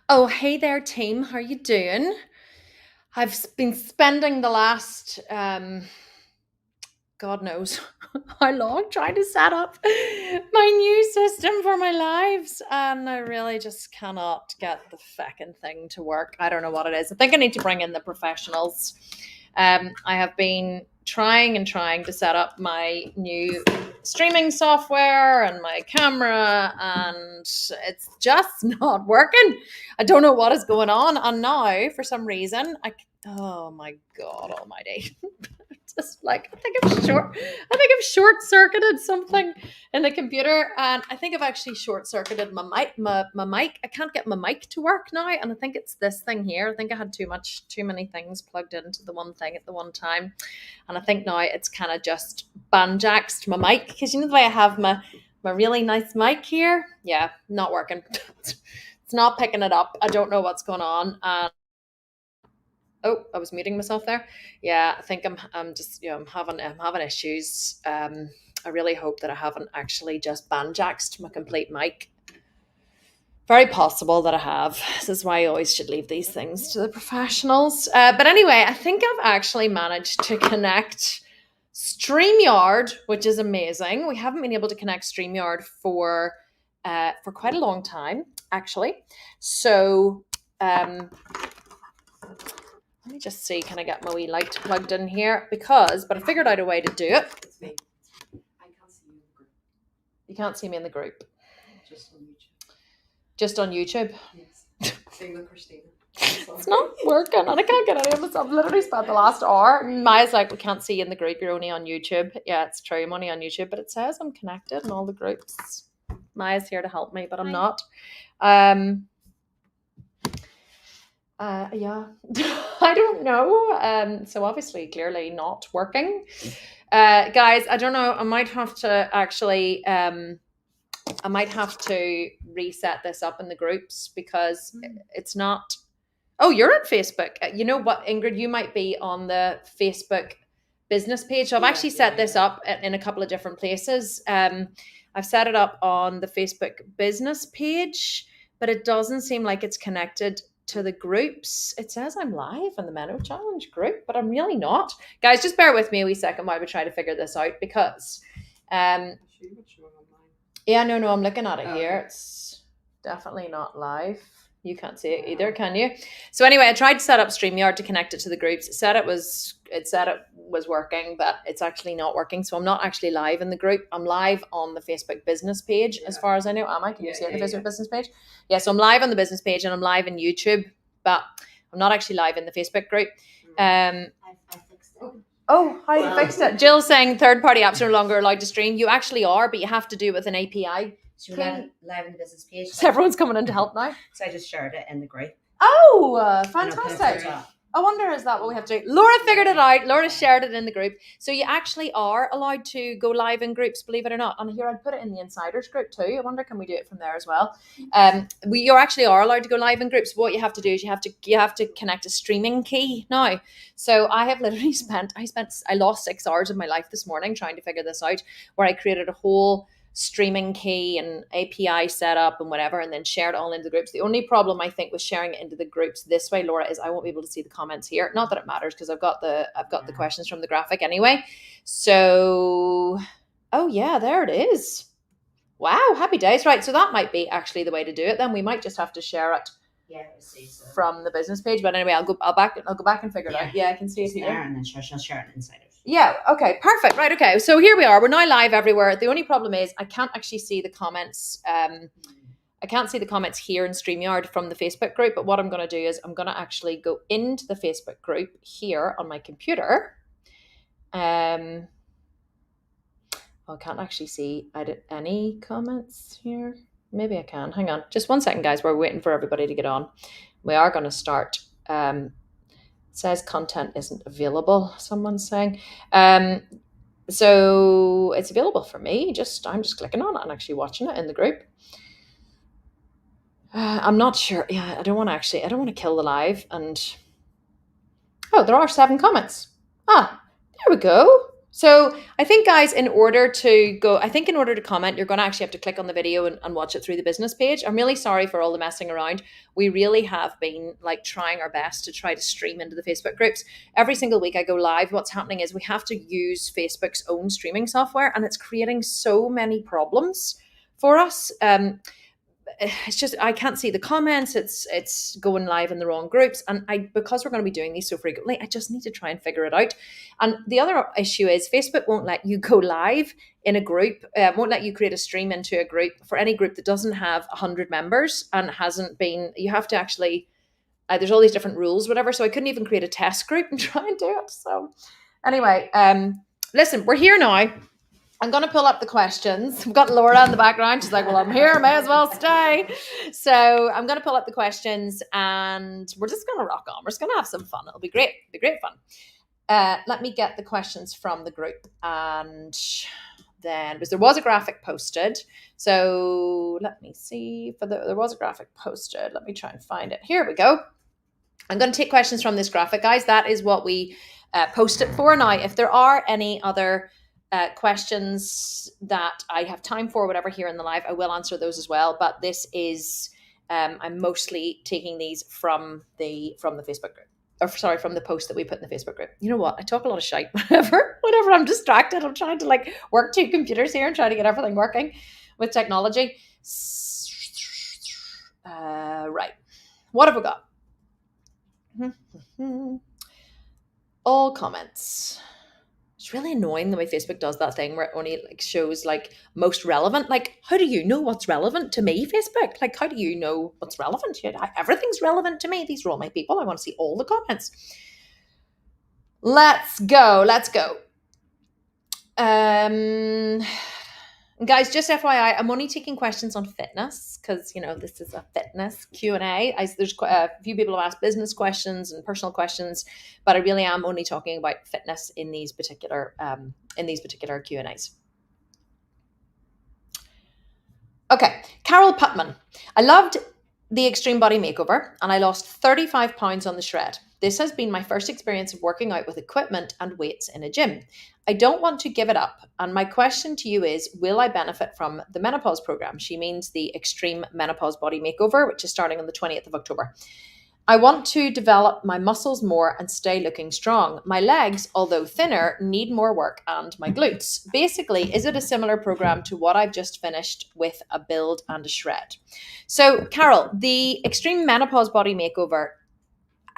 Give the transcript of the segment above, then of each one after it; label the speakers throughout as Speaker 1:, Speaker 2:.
Speaker 1: Oh, hey there, team. How you doing? Been spending the last, God knows how long, trying to set up my new system for my lives, and I really just cannot get the feckin' thing to work. I don't know what it is. I think I need to bring in the professionals. I have been trying and trying to set up my new streaming software and my camera, and it's just not working. I don't know what is going on, and now for some reason oh my god almighty. Just like I think I've short circuited something in the computer, and I think I've actually short circuited my mic. I can't get my mic to work now, and I think it's this thing here. I think I had too many things plugged into the one thing at the one time, and I think now it's kind of just banjaxed my mic, because you know the way I have my really nice mic here. Yeah, not working. It's not picking it up. I don't know what's going on. Oh, I was muting myself there. Yeah, I think I'm just I'm having issues. I really hope that I haven't actually just banjaxed my complete mic. Very possible that I have. This is why I always should leave these things to the professionals. But anyway, I think I've actually managed to connect StreamYard, which is amazing. We haven't been able to connect StreamYard for quite a long time, actually. So let me just see, can I get my wee light plugged in here? But I figured out a way to do it.
Speaker 2: It's me. I can't see you in the group.
Speaker 1: You can't see me in the group.
Speaker 2: Just on YouTube.
Speaker 1: Just on YouTube?
Speaker 2: Yes. Same with Christina.
Speaker 1: It's not working, and I can't get any of myself. I've literally spent the last hour. Maya's like, we can't see you in the group. You're only on YouTube. Yeah, it's true. I'm only on YouTube, but it says I'm connected in all the groups. Maya's here to help me, but I'm not. Yeah, I don't know. So obviously, clearly not working. Guys, I don't know. I might have to actually, I might have to reset this up in the groups, because it's not. Oh, you're on Facebook. You know what, Ingrid? You might be on the Facebook business page. So I've actually set this up in a couple of different places. I've set it up on the Facebook business page, but it doesn't seem like it's connected to the groups. It says I'm live in the Menno Challenge group, but I'm really not. Guys, just bear with me a wee second while we try to figure this out, because yeah, no, I'm looking at it here. It's definitely not live. You can't see it either, can you? So anyway, I tried to set up StreamYard to connect it to the groups. It said it was working, but it's actually not working. So I'm not actually live in the group. I'm live on the Facebook business page, as far as I know. Am I? Can you see the Facebook business page? Yeah, so I'm live on the business page, and I'm live in YouTube, but I'm not actually live in the Facebook group.
Speaker 2: I fixed it.
Speaker 1: Oh, how you fixed it? Jill's saying third-party apps are no longer allowed to stream. You actually are, but you have to do it with an API.
Speaker 2: So you're live in the business page.
Speaker 1: So everyone's coming in to help now.
Speaker 2: So I just shared it in the group.
Speaker 1: Oh, fantastic. I wonder, is that what we have to do? Laura figured it out. Laura shared it in the group. So you actually are allowed to go live in groups, believe it or not. And here, I'd put it in the insiders group too. I wonder, can we do it from there as well? You actually are allowed to go live in groups. What you have to do is you have to connect a streaming key now. So I have literally I lost 6 hours of my life this morning trying to figure this out, where I created a whole streaming key and API setup and whatever, and then share it all into the groups. The only problem, I think, with sharing it into the groups this way, Laura, is I won't be able to see the comments here. Not that it matters, because I've got the questions from the graphic anyway. So, oh yeah, there it is. Wow, happy days. Right, so that might be actually the way to do it. Then we might just have to share it from the business page. But anyway, I'll go back and figure it out. Yeah, I can see it here.
Speaker 2: There, and then she'll share it inside of.
Speaker 1: Yeah, okay, perfect. Right, okay. So here we are. We're now live everywhere. The only problem is I can't actually see the comments. I can't see the comments here in StreamYard from the Facebook group, but what I'm going to do is I'm going to actually go into the Facebook group here on my computer. I can't actually see any comments here. Maybe I can. Hang on. Just 1 second, guys. We're waiting for everybody to get on. We are going to start. Says content isn't available, someone's saying. So it's available for me. I'm just clicking on it and actually watching it in the group. I'm not sure. Yeah, I don't want to kill the live. And oh, there are 7 comments. There we go. So I think, guys, in order to comment, you're going to actually have to click on the video and watch it through the business page. I'm really sorry for all the messing around. We really have been like trying our best to try to stream into the Facebook groups. Every single week I go live. What's happening is we have to use Facebook's own streaming software, and it's creating so many problems for us. It's just I can't see the comments. It's going live in the wrong groups, and because we're going to be doing these so frequently, I just need to try and figure it out. And the other issue is Facebook won't let you go live in a group. Won't let you create a stream into a group for any group that doesn't have 100 members and hasn't been. You have to actually. There's all these different rules, whatever. So I couldn't even create a test group and try and do it. So anyway, listen, we're here now. I'm going to pull up the questions. We've got Laura in the background. She's like, well, I'm here. May as well stay. So I'm going to pull up the questions and we're just going to rock on. We're just going to have some fun. It'll be great. It'll be great fun. Let me get the questions from the group. And then, because there was a graphic posted. So let me see. There was a graphic posted. Let me try and find it. Here we go. I'm going to take questions from this graphic, guys. That is what we post it for. Now, if there are any other questions that I have time for, whatever, here in the live, I will answer those as well. But this is, I'm mostly taking these from the Facebook group, or sorry, from the post that we put in the Facebook group. You know what? I talk a lot of shite. Whenever I'm distracted, I'm trying to like work two computers here and try to get everything working with technology. Right. What have we got? All comments. It's really annoying the way Facebook does that thing where it only like shows like most relevant. Like, how do you know what's relevant to me, Facebook? Like, how do you know what's relevant? Everything's relevant to me. These are all my people. I want to see all the comments. Let's go. Guys, just FYI, I'm only taking questions on fitness because, you know, this is a fitness Q&A. There's quite a few people have asked business questions and personal questions, but I really am only talking about fitness in these particular Q&As. Okay, Carol Putman. I loved the Extreme Body Makeover and I lost 35 pounds on the shred. This has been my first experience of working out with equipment and weights in a gym. I don't want to give it up. And my question to you is, will I benefit from the menopause program? She means the Extreme Menopause Body Makeover, which is starting on the 20th of October. I want to develop my muscles more and stay looking strong. My legs, although thinner, need more work, and my glutes. Basically, is it a similar program to what I've just finished with a build and a shred? So, Carol, the Extreme Menopause Body Makeover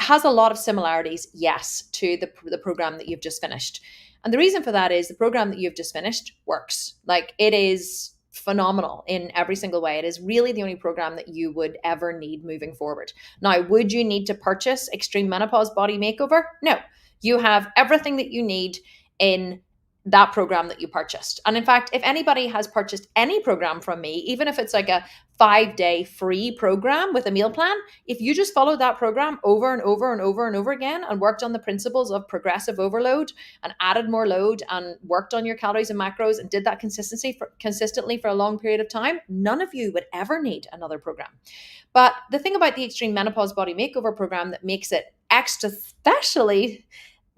Speaker 1: has a lot of similarities, yes, to the program that you've just finished. And the reason for that is the program that you've just finished works. Like, it is phenomenal in every single way. It is really the only program that you would ever need moving forward. Now, would you need to purchase Extreme Menopause Body Makeover? No. You have everything that you need in that program that you purchased. And in fact, if anybody has purchased any program from me, even if it's like a 5-day free program with a meal plan, if you just followed that program over and over and over and over again and worked on the principles of progressive overload and added more load and worked on your calories and macros and did that consistently for a long period of time, none of you would ever need another program. But the thing about the Extreme Menopause Body Makeover program that makes it extra specially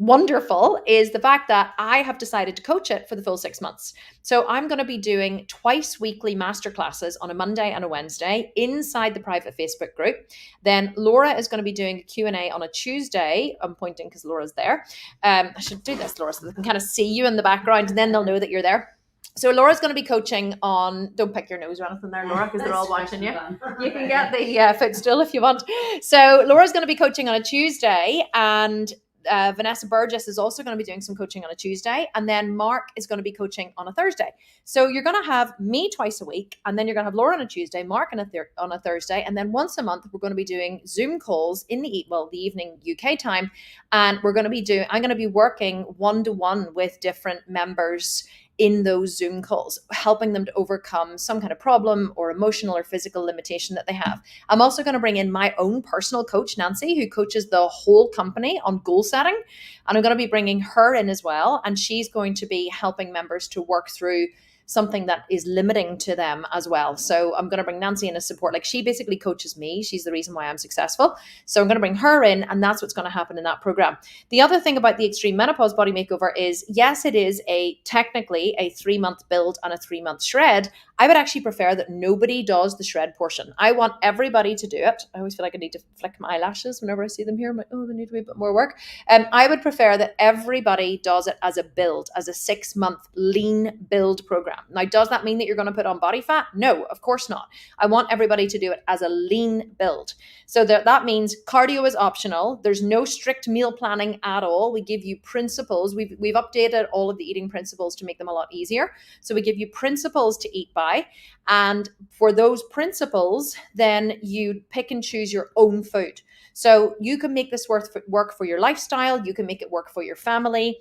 Speaker 1: wonderful is the fact that I have decided to coach it for the full 6 months. So I'm going to be doing twice weekly masterclasses on a Monday and a Wednesday inside the private Facebook group. Then Laura is going to be doing a Q&A on a Tuesday. I'm pointing because Laura's there. I should do this, Laura, so they can kind of see you in the background and then they'll know that you're there. So Laura's going to be coaching on, don't pick your nose or anything there, Laura, because they're all watching you. You can get the footstool if you want. So Laura's going to be coaching on a Tuesday, and Vanessa Burgess is also going to be doing some coaching on a Tuesday, and then Mark is going to be coaching on a Thursday. So you're going to have me twice a week, and then you're going to have Laura on a Tuesday, Mark on a Thursday, and then once a month we're going to be doing Zoom calls in the evening UK time, and I'm going to be working one-to-one with different members in those Zoom calls, helping them to overcome some kind of problem or emotional or physical limitation that they have. I'm also going to bring in my own personal coach, Nancy, who coaches the whole company on goal setting. And I'm going to be bringing her in as well. And she's going to be helping members to work through something that is limiting to them as well. So I'm going to bring Nancy in as support. Like, she basically coaches me. She's the reason why I'm successful. So I'm going to bring her in, and that's what's going to happen in that program. The other thing about the Extreme Menopause Body Makeover is, yes, it is technically a 3-month build and a 3-month shred. I would actually prefer that nobody does the shred portion. I want everybody to do it. I always feel like I need to flick my eyelashes whenever I see them here. I'm like, oh, they need to be a bit more work. I would prefer that everybody does it as a build, as a 6-month lean build program. Now, does that mean that you're going to put on body fat? No, of course not. I want everybody to do it as a lean build. So that means cardio is optional. There's no strict meal planning at all. We give you principles. We've updated all of the eating principles to make them a lot easier. So we give you principles to eat by. And for those principles, then you pick and choose your own food. So you can make this work for your lifestyle. You can make it work for your family.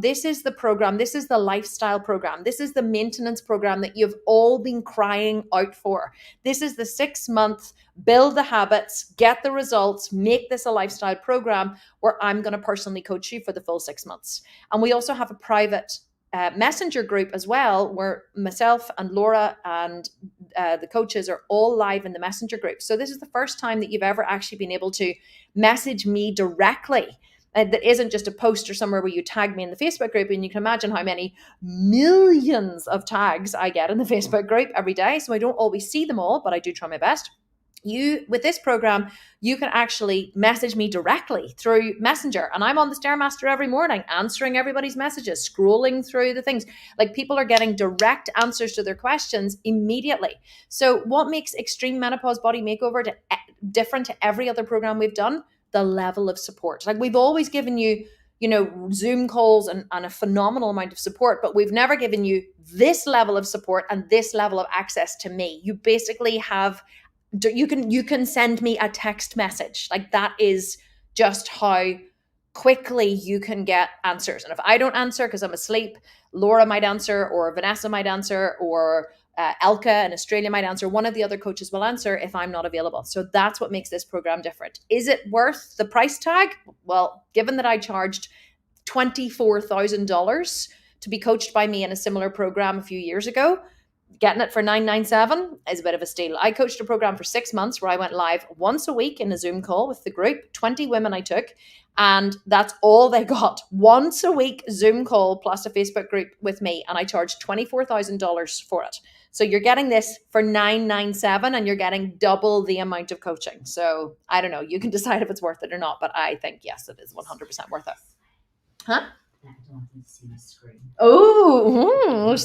Speaker 1: This is the program. This is the lifestyle program. This is the maintenance program that you've all been crying out for. This is the 6-month build the habits, get the results, make this a lifestyle program where I'm going to personally coach you for the full 6 months. And we also have a private messenger group as well, where myself and Laura and the coaches are all live in the messenger group. So this is the first time that you've ever actually been able to message me directly. That isn't just a post or somewhere where you tag me in the Facebook group. And you can imagine how many millions of tags I get in the Facebook group every day. So I don't always see them all, but I do try my best. With this program, you can actually message me directly through Messenger. And I'm on the Stairmaster every morning, answering everybody's messages, scrolling through the things. Like, people are getting direct answers to their questions immediately. So what makes Extreme Menopause Body Makeover different to every other program we've done? The level of support. Like, we've always given you, Zoom calls and a phenomenal amount of support, but we've never given you this level of support and this level of access to me. You basically have, you can send me a text message. Like, that is just how quickly you can get answers. And if I don't answer because I'm asleep, Laura might answer, or Vanessa might answer, or Elka in Australia might answer. One of the other coaches will answer if I'm not available. So that's what makes this program different. Is it worth the price tag? Well, given that I charged $24,000 to be coached by me in a similar program a few years ago, getting it for $997 is a bit of a steal. I coached a program for 6 months where I went live once a week in a Zoom call with the group, 20 women I took, and that's all they got. Once a week Zoom call plus a Facebook group with me, and I charged $24,000 for it. So you're getting this for $997 and you're getting double the amount of coaching. So I don't know, you can decide if it's worth it or not, but I think yes, it is 100% worth it. Huh?
Speaker 2: I don't want them to see my screen.
Speaker 1: Oh,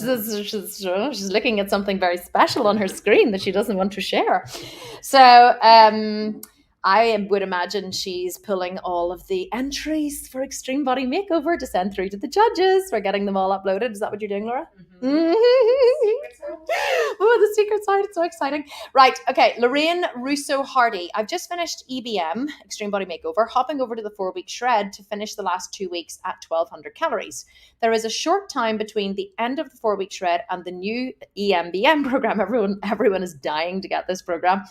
Speaker 1: she's looking at something very special on her screen that she doesn't want to share. So I would imagine she's pulling all of the entries for Extreme Body Makeover to send through to the judges. We're getting them all uploaded. Is that what you're doing, Laura? Mm-hmm. Oh, the secret side. It's so exciting. Right. Okay. Lorraine Russo-Hardy. I've just finished EBM, Extreme Body Makeover, hopping over to the 4-week shred to finish the last 2 weeks at 1,200 calories. There is a short time between the end of the 4-week shred and the new EMBM program. Everyone is dying to get this program,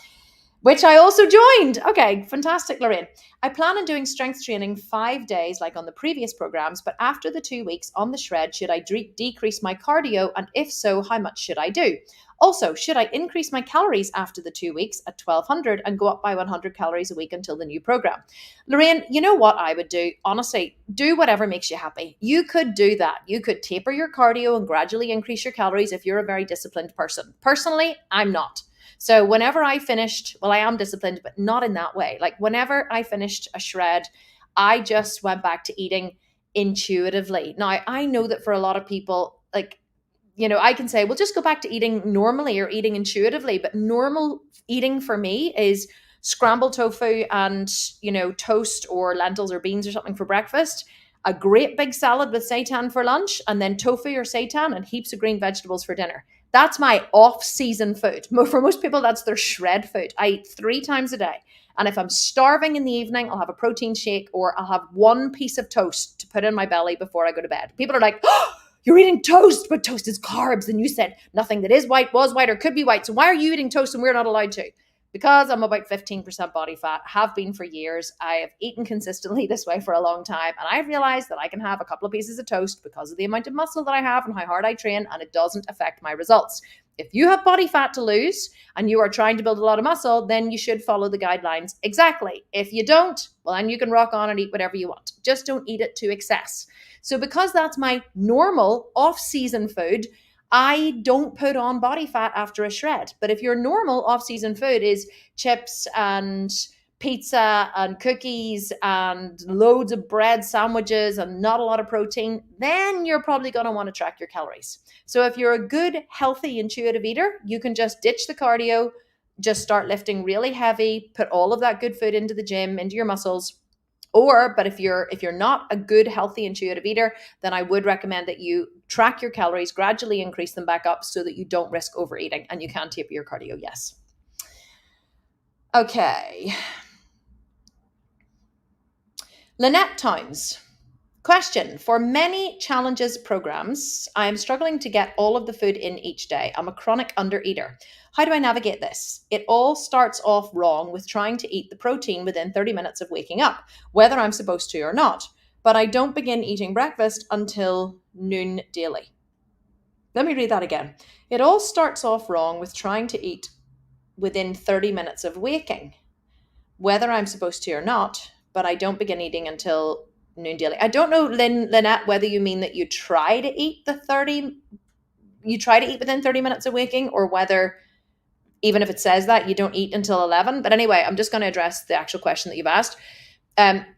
Speaker 1: which I also joined. Okay, fantastic, Lorraine. I plan on doing strength training 5 days like on the previous programs, but after the 2 weeks on the shred, should I decrease my cardio? And if so, how much should I do? Also, should I increase my calories after the 2 weeks at 1,200 and go up by 100 calories a week until the new program? Lorraine, you know what I would do? Honestly, do whatever makes you happy. You could do that. You could taper your cardio and gradually increase your calories if you're a very disciplined person. Personally, I'm not. So whenever I finished, well, I am disciplined, but not in that way. Like, whenever I finished a shred, I just went back to eating intuitively. Now, I know that for a lot of people, like, I can say, well, just go back to eating normally or eating intuitively. But normal eating for me is scrambled tofu and, toast or lentils or beans or something for breakfast, a great big salad with seitan for lunch, and then tofu or seitan and heaps of green vegetables for dinner. That's my off-season food. For most people, that's their shred food. I eat 3 times a day. And if I'm starving in the evening, I'll have a protein shake or I'll have 1 piece of toast to put in my belly before I go to bed. People are like, oh, you're eating toast, but toast is carbs. And you said nothing that is white was white or could be white. So why are you eating toast and we're not allowed to? because I'm about 15% body fat, have been for years. I have eaten consistently this way for a long time. And I've realized that I can have a couple of pieces of toast because of the amount of muscle that I have and how hard I train, and it doesn't affect my results. If you have body fat to lose and you are trying to build a lot of muscle, then you should follow the guidelines exactly. If you don't, well, then you can rock on and eat whatever you want. Just don't eat it to excess. So because that's my normal off-season food, I don't put on body fat after a shred. But if your normal off-season food is chips and pizza and cookies and loads of bread sandwiches and not a lot of protein, then you're probably going to want to track your calories. So if you're a good, healthy, intuitive eater, you can just ditch the cardio, just start lifting really heavy, put all of that good food into the gym, into your muscles. But if you're not a good, healthy, intuitive eater, then I would recommend that you track your calories, gradually increase them back up so that you don't risk overeating and you can taper your cardio. Yes. Okay. Lynette Towns. Question. For many challenges programs, I am struggling to get all of the food in each day. I'm a chronic undereater. How do I navigate this? It all starts off wrong with trying to eat the protein within 30 minutes of waking up, whether I'm supposed to or not. But I don't begin eating breakfast until noon daily. Let me read that again. It all starts off wrong with trying to eat within 30 minutes of waking, whether I'm supposed to or not, but I don't begin eating until noon daily. I don't know, Lynette, whether you mean that you try to eat within 30 minutes of waking, or whether even if it says that you don't eat until 11. But anyway, I'm just going to address the actual question that you've asked.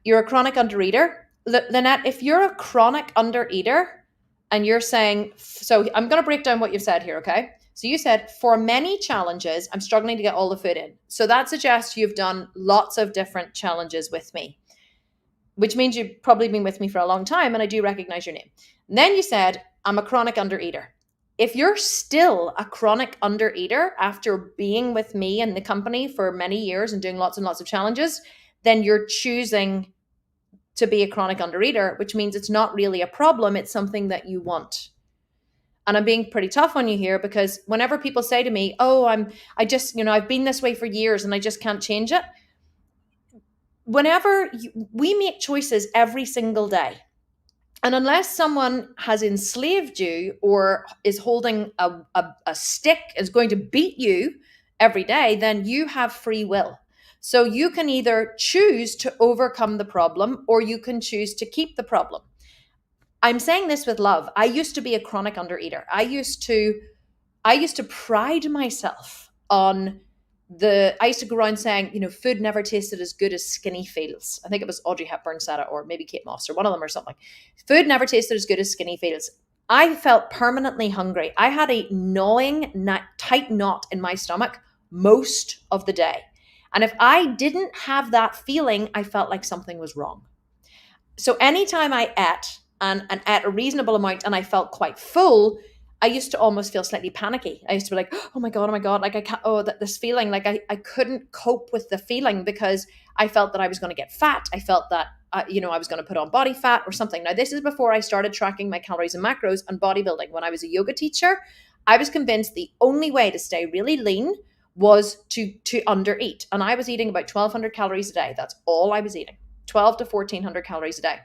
Speaker 1: You're a chronic undereater. Lynette, if you're a chronic undereater and you're saying, so I'm going to break down what you've said here, okay? So you said, for many challenges, I'm struggling to get all the food in. So that suggests you've done lots of different challenges with me, which means you've probably been with me for a long time, and I do recognize your name. And then you said, I'm a chronic undereater. If you're still a chronic undereater after being with me and the company for many years and doing lots and lots of challenges, then you're choosing to be a chronic undereater, which means it's not really a problem. It's something that you want. And I'm being pretty tough on you here, because whenever people say to me, oh, I've been this way for years and I just can't change it. We make choices every single day. And unless someone has enslaved you or is holding a stick, is going to beat you every day, then you have free will. So you can either choose to overcome the problem or you can choose to keep the problem. I'm saying this with love. I used to be a chronic undereater. I used to pride myself on I used to go around saying, food never tasted as good as skinny feels. I think it was Audrey Hepburn said it, or maybe Kate Moss, or one of them, or something. Food never tasted as good as skinny feels. I felt permanently hungry. I had a gnawing, tight knot in my stomach most of the day. And if I didn't have that feeling, I felt like something was wrong. So anytime I ate and ate a reasonable amount and I felt quite full, I used to almost feel slightly panicky. I used to be like, oh my God, like I can't, this feeling, like I couldn't cope with the feeling because I felt that I was going to get fat. I felt that, I was going to put on body fat or something. Now, this is before I started tracking my calories and macros and bodybuilding. When I was a yoga teacher, I was convinced the only way to stay really lean was to undereat. And I was eating about 1,200 calories a day. That's all I was eating, 12 to 1,400 calories a day.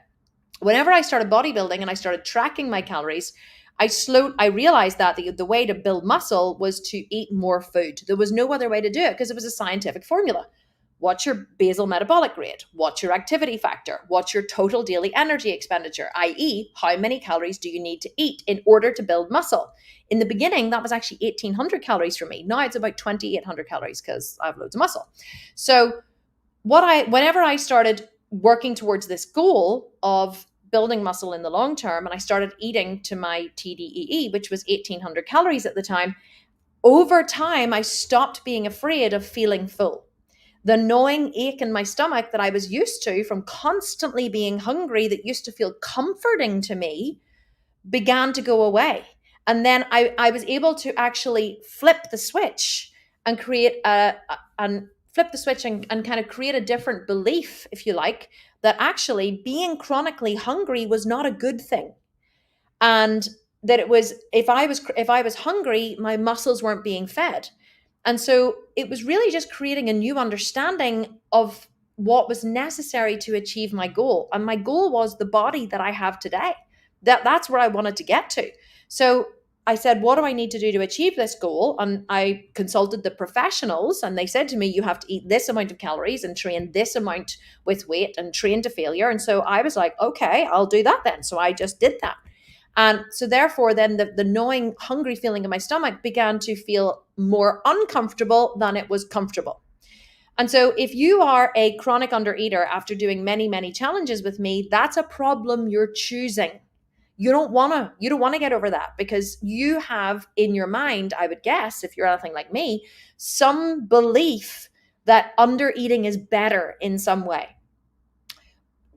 Speaker 1: Whenever I started bodybuilding and I started tracking my calories, I realized that the way to build muscle was to eat more food. There was no other way to do it because it was a scientific formula. What's your basal metabolic rate? What's your activity factor? What's your total daily energy expenditure? i.e., how many calories do you need to eat in order to build muscle? In the beginning, that was actually 1,800 calories for me. Now it's about 2,800 calories because I have loads of muscle. So whenever I started working towards this goal of building muscle in the long term, and I started eating to my TDEE, which was 1,800 calories at the time, over time, I stopped being afraid of feeling full. The gnawing ache in my stomach that I was used to from constantly being hungry, that used to feel comforting to me, began to go away. And then I was able to actually flip the switch and kind of create a different belief, if you like, that actually being chronically hungry was not a good thing. And that it was, if I was hungry, my muscles weren't being fed. And so it was really just creating a new understanding of what was necessary to achieve my goal. And my goal was the body that I have today. That's where I wanted to get to. So I said, what do I need to do to achieve this goal? And I consulted the professionals, and they said to me, you have to eat this amount of calories and train this amount with weight and train to failure. And so I was like, okay, I'll do that then. So I just did that. And so therefore, then the gnawing, hungry feeling in my stomach began to feel more uncomfortable than it was comfortable. And so if you are a chronic undereater after doing many, many challenges with me, that's a problem you're choosing. You don't want to get over that, because you have in your mind, I would guess, if you're anything like me, some belief that undereating is better in some way.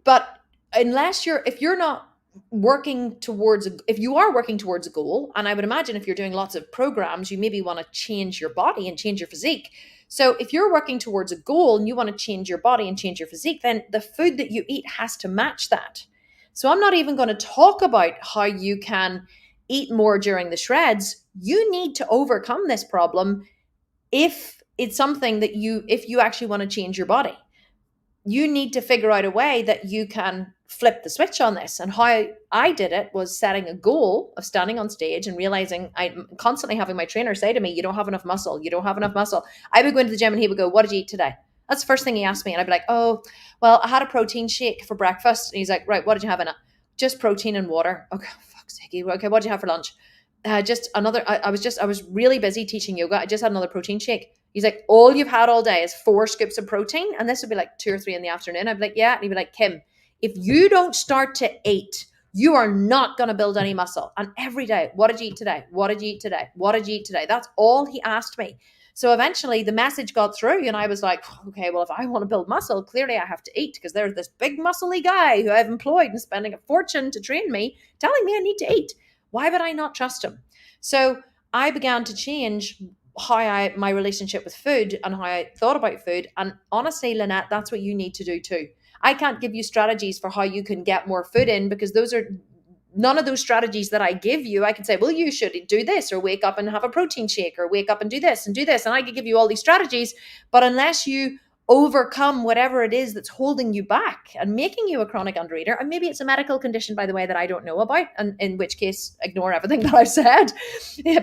Speaker 1: But if you're not working towards if you are working towards a goal, and I would imagine if you're doing lots of programs, you maybe want to change your body and change your physique. So if you're working towards a goal and you want to change your body and change your physique, then the food that you eat has to match that. So I'm not even going to talk about how you can eat more during the shreds. You need to overcome this problem if it's something that if you actually want to change your body. You need to figure out a way that you can flip the switch on this. And how I did it was setting a goal of standing on stage and realizing I'm constantly having my trainer say to me, you don't have enough muscle. You don't have enough muscle. I would go into the gym and he would go, what did you eat today? That's the first thing he asked me. And I'd be like, oh, well, I had a protein shake for breakfast. And he's like, right, what did you have in it? Just protein and water. Okay, fuck's sake. Okay, what did you have for lunch? Just another, I was really busy teaching yoga. I just had another protein shake. He's like, all you've had all day is 4 scoops of protein. And this would be like 2 or 3 in the afternoon. I'd be like, yeah. And he'd be like, Kim, if you don't start to eat, you are not going to build any muscle. And every day, what did you eat today? What did you eat today? What did you eat today? That's all he asked me. So eventually the message got through and I was like, okay, well, if I want to build muscle, clearly I have to eat, because there's this big muscly guy who I've employed and spending a fortune to train me, telling me I need to eat. Why would I not trust him? So I began to change my relationship with food and how I thought about food. And honestly, Lynette, that's what you need to do too. I can't give you strategies for how you can get more food in, because those are none of those strategies that I give you. I can say, well, you should do this, or wake up and have a protein shake, or wake up and do this and do this. And I could give you all these strategies, but unless you overcome whatever it is that's holding you back and making you a chronic undereater, and maybe it's a medical condition, by the way, that I don't know about, and in which case ignore everything that I've said.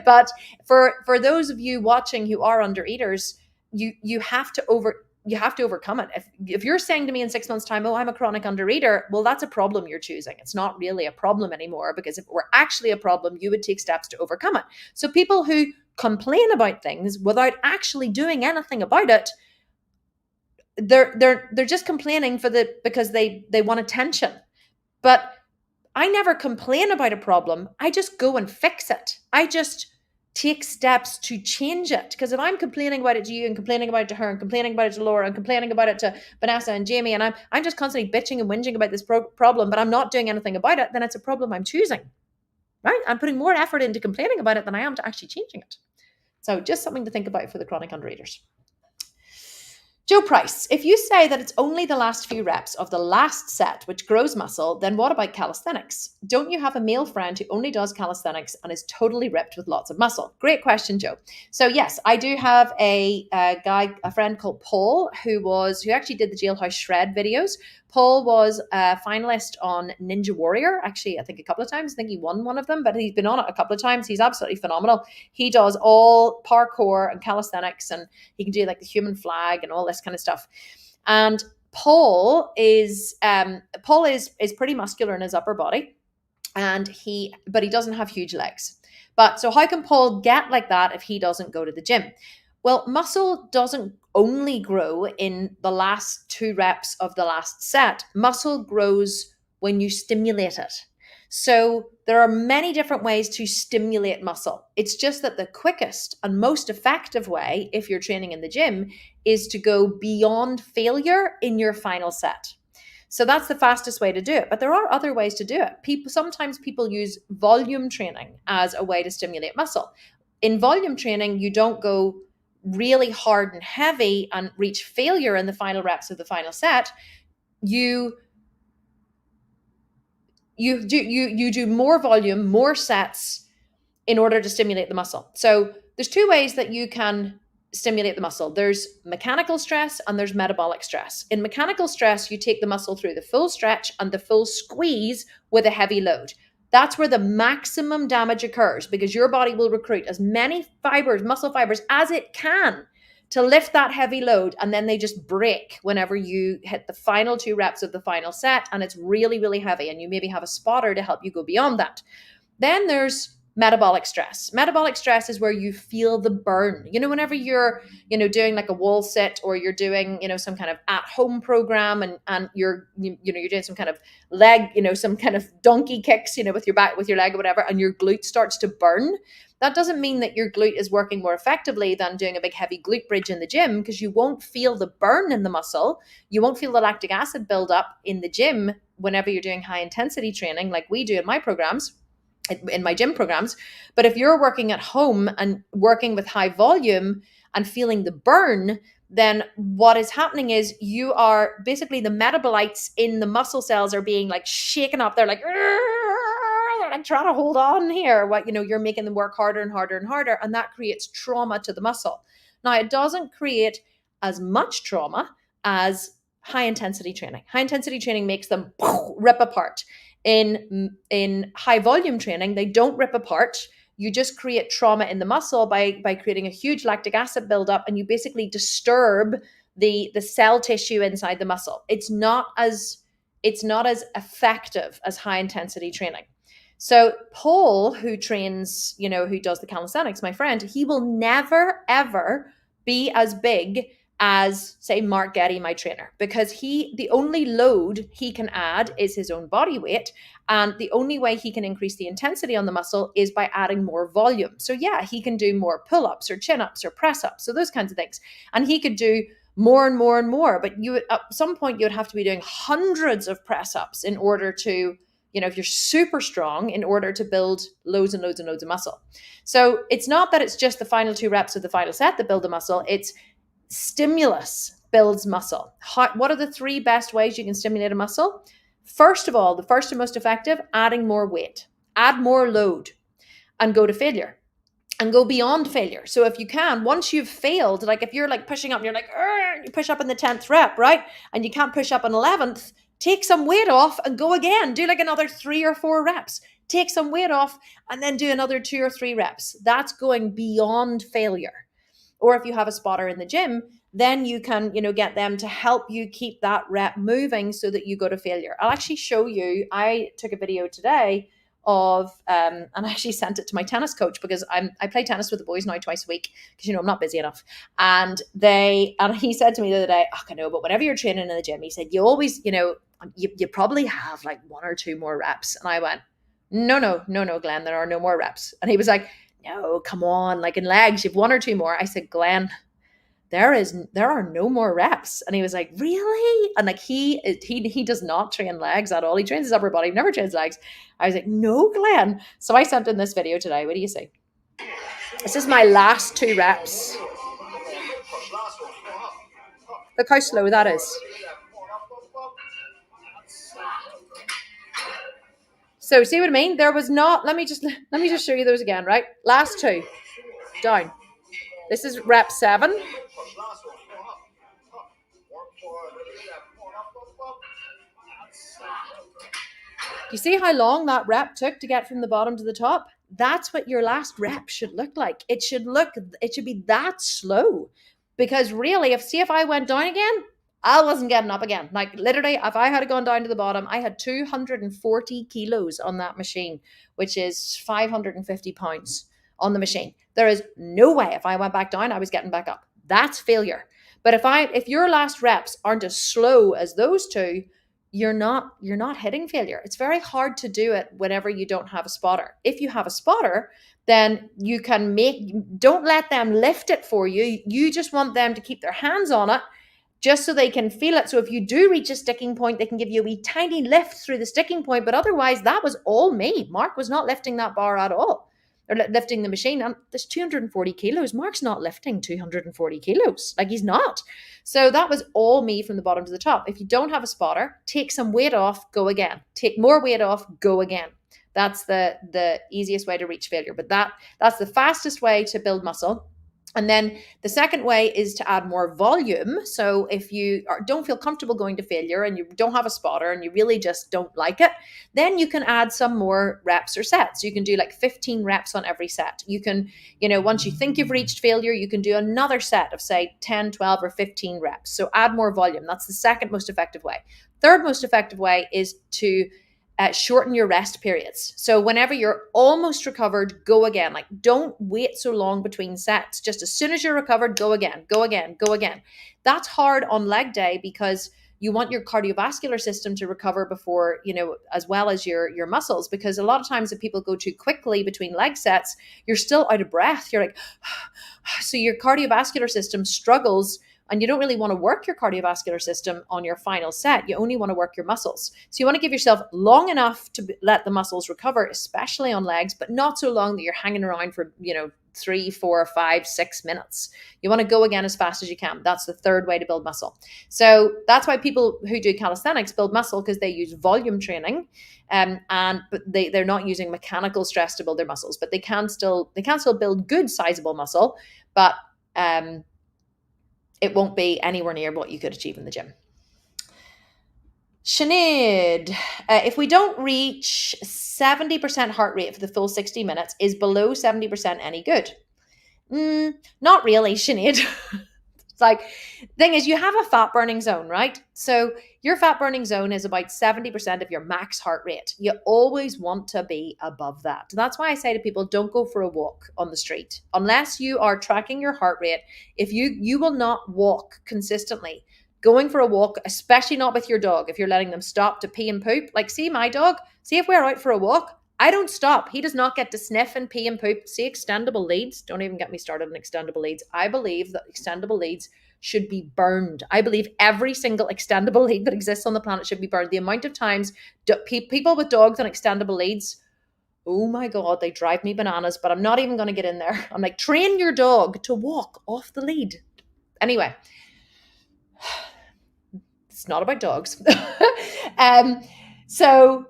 Speaker 1: But for those of you watching who are undereaters, you have to overcome it. If you're saying to me in 6 months' time, oh, I'm a chronic undereater, well, that's a problem you're choosing. It's not really a problem anymore, because if it were actually a problem, you would take steps to overcome it. So people who complain about things without actually doing anything about it, they're just complaining because they want attention. But I never complain about a problem. I just go and fix it. I just take steps to change it. Because if I'm complaining about it to you and complaining about it to her and complaining about it to Laura and complaining about it to Vanessa and Jamie, and I'm just constantly bitching and whinging about this problem, but I'm not doing anything about it, then it's a problem I'm choosing, right? I'm putting more effort into complaining about it than I am to actually changing it. So just something to think about for the chronic undereaters. Joe Price, if you say that it's only the last few reps of the last set which grows muscle, then what about calisthenics? Don't you have a male friend who only does calisthenics and is totally ripped with lots of muscle? Great question, Joe. So yes, I do have a friend called Paul who actually did the Jailhouse Shred videos. Paul was a finalist on Ninja Warrior, actually, I think a couple of times. I think he won one of them, but he's been on it a couple of times. He's absolutely phenomenal. He does all parkour and calisthenics, and he can do like the human flag and all this kind of stuff. And Paul is pretty muscular in his upper body, but he doesn't have huge legs. But so how can Paul get like that if he doesn't go to the gym? Well, muscle doesn't only grow in the last 2 reps of the last set. Muscle grows when you stimulate it. So there are many different ways to stimulate muscle. It's just that the quickest and most effective way, if you're training in the gym, is to go beyond failure in your final set. So that's the fastest way to do it. But there are other ways to do it. Sometimes people use volume training as a way to stimulate muscle. In volume training, you don't go really hard and heavy and reach failure in the final reps of the final set. You do more volume, more sets in order to stimulate the muscle. So there's 2 ways that you can stimulate the muscle. There's mechanical stress and there's metabolic stress. In mechanical stress, you take the muscle through the full stretch and the full squeeze with a heavy load. That's where the maximum damage occurs because your body will recruit as many fibers, muscle fibers, as it can to lift that heavy load. And then they just break whenever you hit the final 2 reps of the final set. And it's really, really heavy. And you maybe have a spotter to help you go beyond that. Then there's metabolic stress. Metabolic stress is where you feel the burn. Whenever you're, doing like a wall sit or you're doing, some kind of at-home program and you're doing some kind of leg, some kind of donkey kicks, with your back, with your leg or whatever, and your glute starts to burn. That doesn't mean that your glute is working more effectively than doing a big heavy glute bridge in the gym, because you won't feel the burn in the muscle. You won't feel the lactic acid build up in the gym whenever you're doing high intensity training like we do in my programs, in my gym programs. But if you're working at home and working with high volume and feeling the burn, then what is happening is you are basically, the metabolites in the muscle cells are being like shaken up. They're like trying to hold on here. You're making them work harder and harder and harder, and that creates trauma to the muscle. Now, it doesn't create as much trauma as high intensity training. High intensity training makes them rip apart. In high volume training, they don't rip apart. You just create trauma in the muscle by creating a huge lactic acid buildup, and you basically disturb the cell tissue inside the muscle. It's not as effective as high intensity training. So Paul, who trains, who does the calisthenics, my friend, he will never ever be as big as, say, Mark Getty, my trainer, because the only load he can add is his own body weight. And the only way he can increase the intensity on the muscle is by adding more volume. So yeah, he can do more pull-ups or chin-ups or press-ups, so those kinds of things. And he could do more and more and more, but at some point you would have to be doing hundreds of press-ups in order to, if you're super strong, in order to build loads and loads and loads of muscle. So it's not that it's just the final 2 reps of the final set that build the muscle. It's stimulus builds muscle. What are the 3 best ways you can stimulate a muscle? First of all, the first and most effective, adding more weight, add more load, and go to failure and go beyond failure. So if you can, once you've failed, like if you're like pushing up and you're like, you push up in the 10th rep, right? And you can't push up in 11th, take some weight off and go again. Do like another 3 or 4 reps. Take some weight off and then do another 2 or 3 reps. That's going beyond failure. Or if you have a spotter in the gym, then you can, get them to help you keep that rep moving so that you go to failure. I'll actually show you. I took a video today of, and I actually sent it to my tennis coach, because I play tennis with the boys now twice a week, because, I'm not busy enough. And he said to me the other day, I know, but whenever you're training in the gym, he said, you always, you probably have like 1 or 2 more reps. And I went, no, Glenn, there are no more reps. And he was like, no, come on, like in legs, you've 1 or 2 more. I said, Glenn, there are no more reps. And he was like, really? And like he does not train legs at all. He trains his upper body, never trains legs. I was like, no, Glenn. So I sent in this video today. What do you say? This is my last 2 reps. Look how slow that is. So see what I mean? There was not, let me just show you those again, right? Last 2, down. This is rep 7. Do you see how long that rep took to get from the bottom to the top? That's what your last rep should look like. It should be that slow. Because really, if I went down again, I wasn't getting up again. Like literally, if I had gone down to the bottom, I had 240 kilos on that machine, which is 550 pounds on the machine. There is no way if I went back down, I was getting back up. That's failure. But if your last reps aren't as slow as those 2, you're not hitting failure. It's very hard to do it whenever you don't have a spotter. If you have a spotter, then you can don't let them lift it for you. You just want them to keep their hands on it, just so they can feel it. So if you do reach a sticking point, they can give you a wee tiny lift through the sticking point. But otherwise, that was all me. Mark was not lifting that bar at all, or lifting the machine. And there's 240 kilos. Mark's not lifting 240 kilos. Like, he's not. So that was all me from the bottom to the top. If you don't have a spotter, take some weight off, go again. Take more weight off, go again. That's the easiest way to reach failure. But that's the fastest way to build muscle. And then the second way is to add more volume. So if you don't feel comfortable going to failure and you don't have a spotter and you really just don't like it, then you can add some more reps or sets. You can do like 15 reps on every set. You can, once you think you've reached failure, you can do another set of say 10, 12, or 15 reps. So add more volume. That's the second most effective way. Third most effective way is to shorten your rest periods. So whenever you're almost recovered, go again. Like, don't wait so long between sets. Just as soon as you're recovered, go again, go again, go again. That's hard on leg day because you want your cardiovascular system to recover before, as well as your muscles. Because a lot of times if people go too quickly between leg sets, you're still out of breath. You're like, so your cardiovascular system struggles, and you don't really want to work your cardiovascular system on your final set. You only want to work your muscles. So you want to give yourself long enough to let the muscles recover, especially on legs, but not so long that you're hanging around for, 3, 4, 5, 6 minutes. You want to go again as fast as you can. That's the third way to build muscle. So that's why people who do calisthenics build muscle, because they use volume training, but they're not using mechanical stress to build their muscles, but they can still build good sizable muscle, but it won't be anywhere near what you could achieve in the gym. Sinead, if we don't reach 70% heart rate for the full 60 minutes, is below 70% any good? Not really, Sinead. It's like, thing is, you have a fat burning zone, right? So your fat burning zone is about 70% of your max heart rate. You always want to be above that. That's why I say to people, don't go for a walk on the street unless you are tracking your heart rate. If you will not walk consistently. Going for a walk, especially not with your dog, if you're letting them stop to pee and poop. Like, see my dog, see if we're out for a walk, I don't stop. He does not get to sniff and pee and poop. See extendable leads. Don't even get me started on extendable leads. I believe that extendable leads should be burned. I believe every single extendable lead that exists on the planet should be burned. The amount of times people with dogs on extendable leads, oh my God, they drive me bananas, but I'm not even going to get in there. I'm like, train your dog to walk off the lead. Anyway, it's not about dogs. So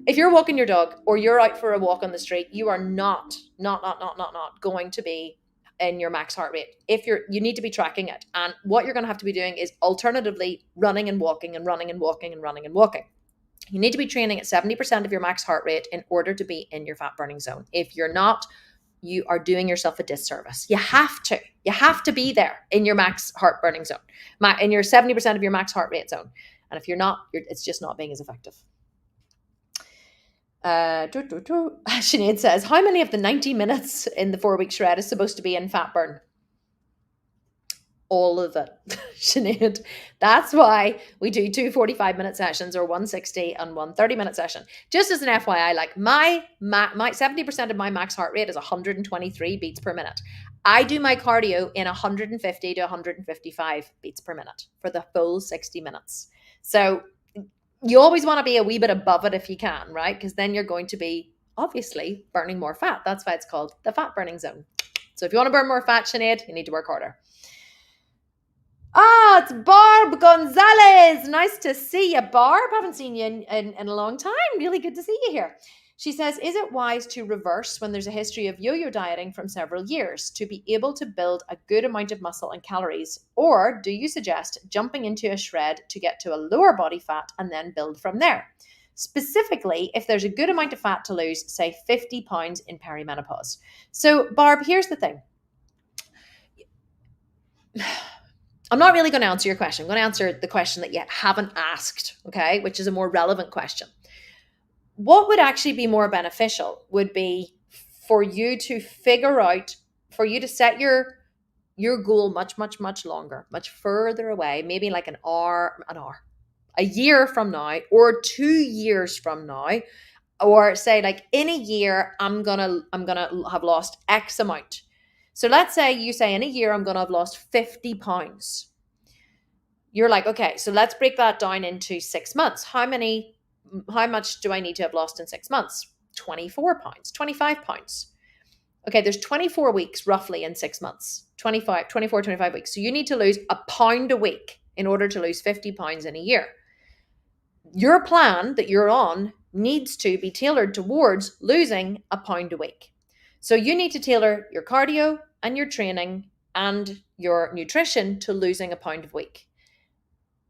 Speaker 1: if you're walking your dog or you're out for a walk on the street, you are not going to be in your max heart rate. You need to be tracking it. And what you're going to have to be doing is alternatively running and walking and running and walking and running and walking. You need to be training at 70% of your max heart rate in order to be in your fat burning zone. If you're not, you are doing yourself a disservice. You have to be there in your max heart burning zone, in your 70% of your max heart rate zone. And if you're not, it's just not being as effective. Sinead says, how many of the 90 minutes in the 4-week shred is supposed to be in fat burn? All of it. Sinead, that's why we do 2 45-minute sessions, or 160 and 1 30-minute session. Just as an FYI, like my 70% of my max heart rate is 123 beats per minute. I do my cardio in 150 to 155 beats per minute for the full 60 minutes. So you always want to be a wee bit above it if you can, right? Because then you're going to be obviously burning more fat. That's why it's called the fat burning zone. So if you want to burn more fat, Sinead, you need to work harder. It's Barb Gonzalez. Nice to see you, Barb. Haven't seen you in a long time. Really good to see you here. She says, is it wise to reverse when there's a history of yo-yo dieting from several years to be able to build a good amount of muscle and calories? Or do you suggest jumping into a shred to get to a lower body fat and then build from there? Specifically, if there's a good amount of fat to lose, say 50 pounds in perimenopause. So, Barb, here's the thing. I'm not really going to answer your question. I'm going to answer the question that you haven't asked, okay, which is a more relevant question. What would actually be more beneficial would be for you to set your goal much longer, much further away, maybe like an hour, a year from now, or 2 years from now, or say like in a year, I'm gonna have lost X amount. So let's say you say in a year, I'm going to have lost 50 pounds. You're like, okay, so let's break that down into 6 months. How much do I need to have lost in 6 months? 24 pounds, 25 pounds. Okay, there's 24 weeks roughly in 6 months, 25 weeks. So you need to lose a pound a week in order to lose 50 pounds in a year. Your plan that you're on needs to be tailored towards losing a pound a week. So you need to tailor your cardio and your training and your nutrition to losing a pound a week.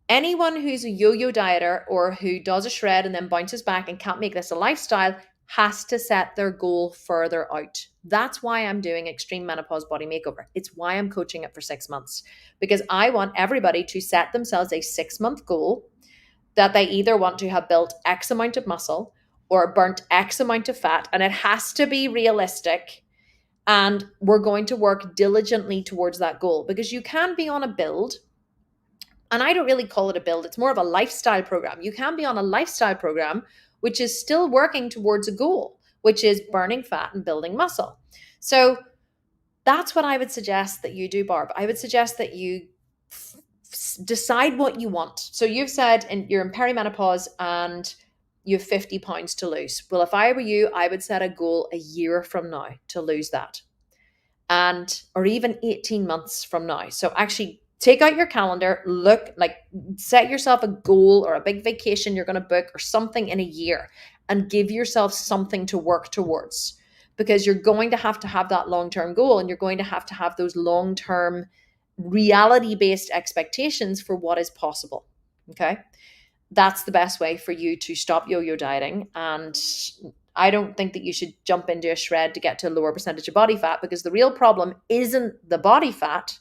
Speaker 1: Anyone who's a yo-yo dieter or who does a shred and then bounces back and can't make this a lifestyle has to set their goal further out. That's why I'm doing Extreme Menopause Body Makeover. It's why I'm coaching it for 6 months, because I want everybody to set themselves a 6-month goal that they either want to have built X amount of muscle or burnt X amount of fat, and it has to be realistic. And we're going to work diligently towards that goal, because you can be on a build, and I don't really call it a build, it's more of a lifestyle program. You can be on a lifestyle program which is still working towards a goal, which is burning fat and building muscle. So that's what I would suggest that you do, Barb. I would suggest that you decide what you want. So you've said you're in perimenopause and you have 50 pounds to lose. Well, if I were you, I would set a goal a year from now to lose that, and or even 18 months from now. So actually take out your calendar, set yourself a goal or a big vacation you're going to book or something in a year, and give yourself something to work towards, because you're going to have that long-term goal, and you're going to have those long-term reality-based expectations for what is possible. Okay? That's the best way for you to stop yo-yo dieting. And I don't think that you should jump into a shred to get to a lower percentage of body fat, because the real problem isn't the body fat.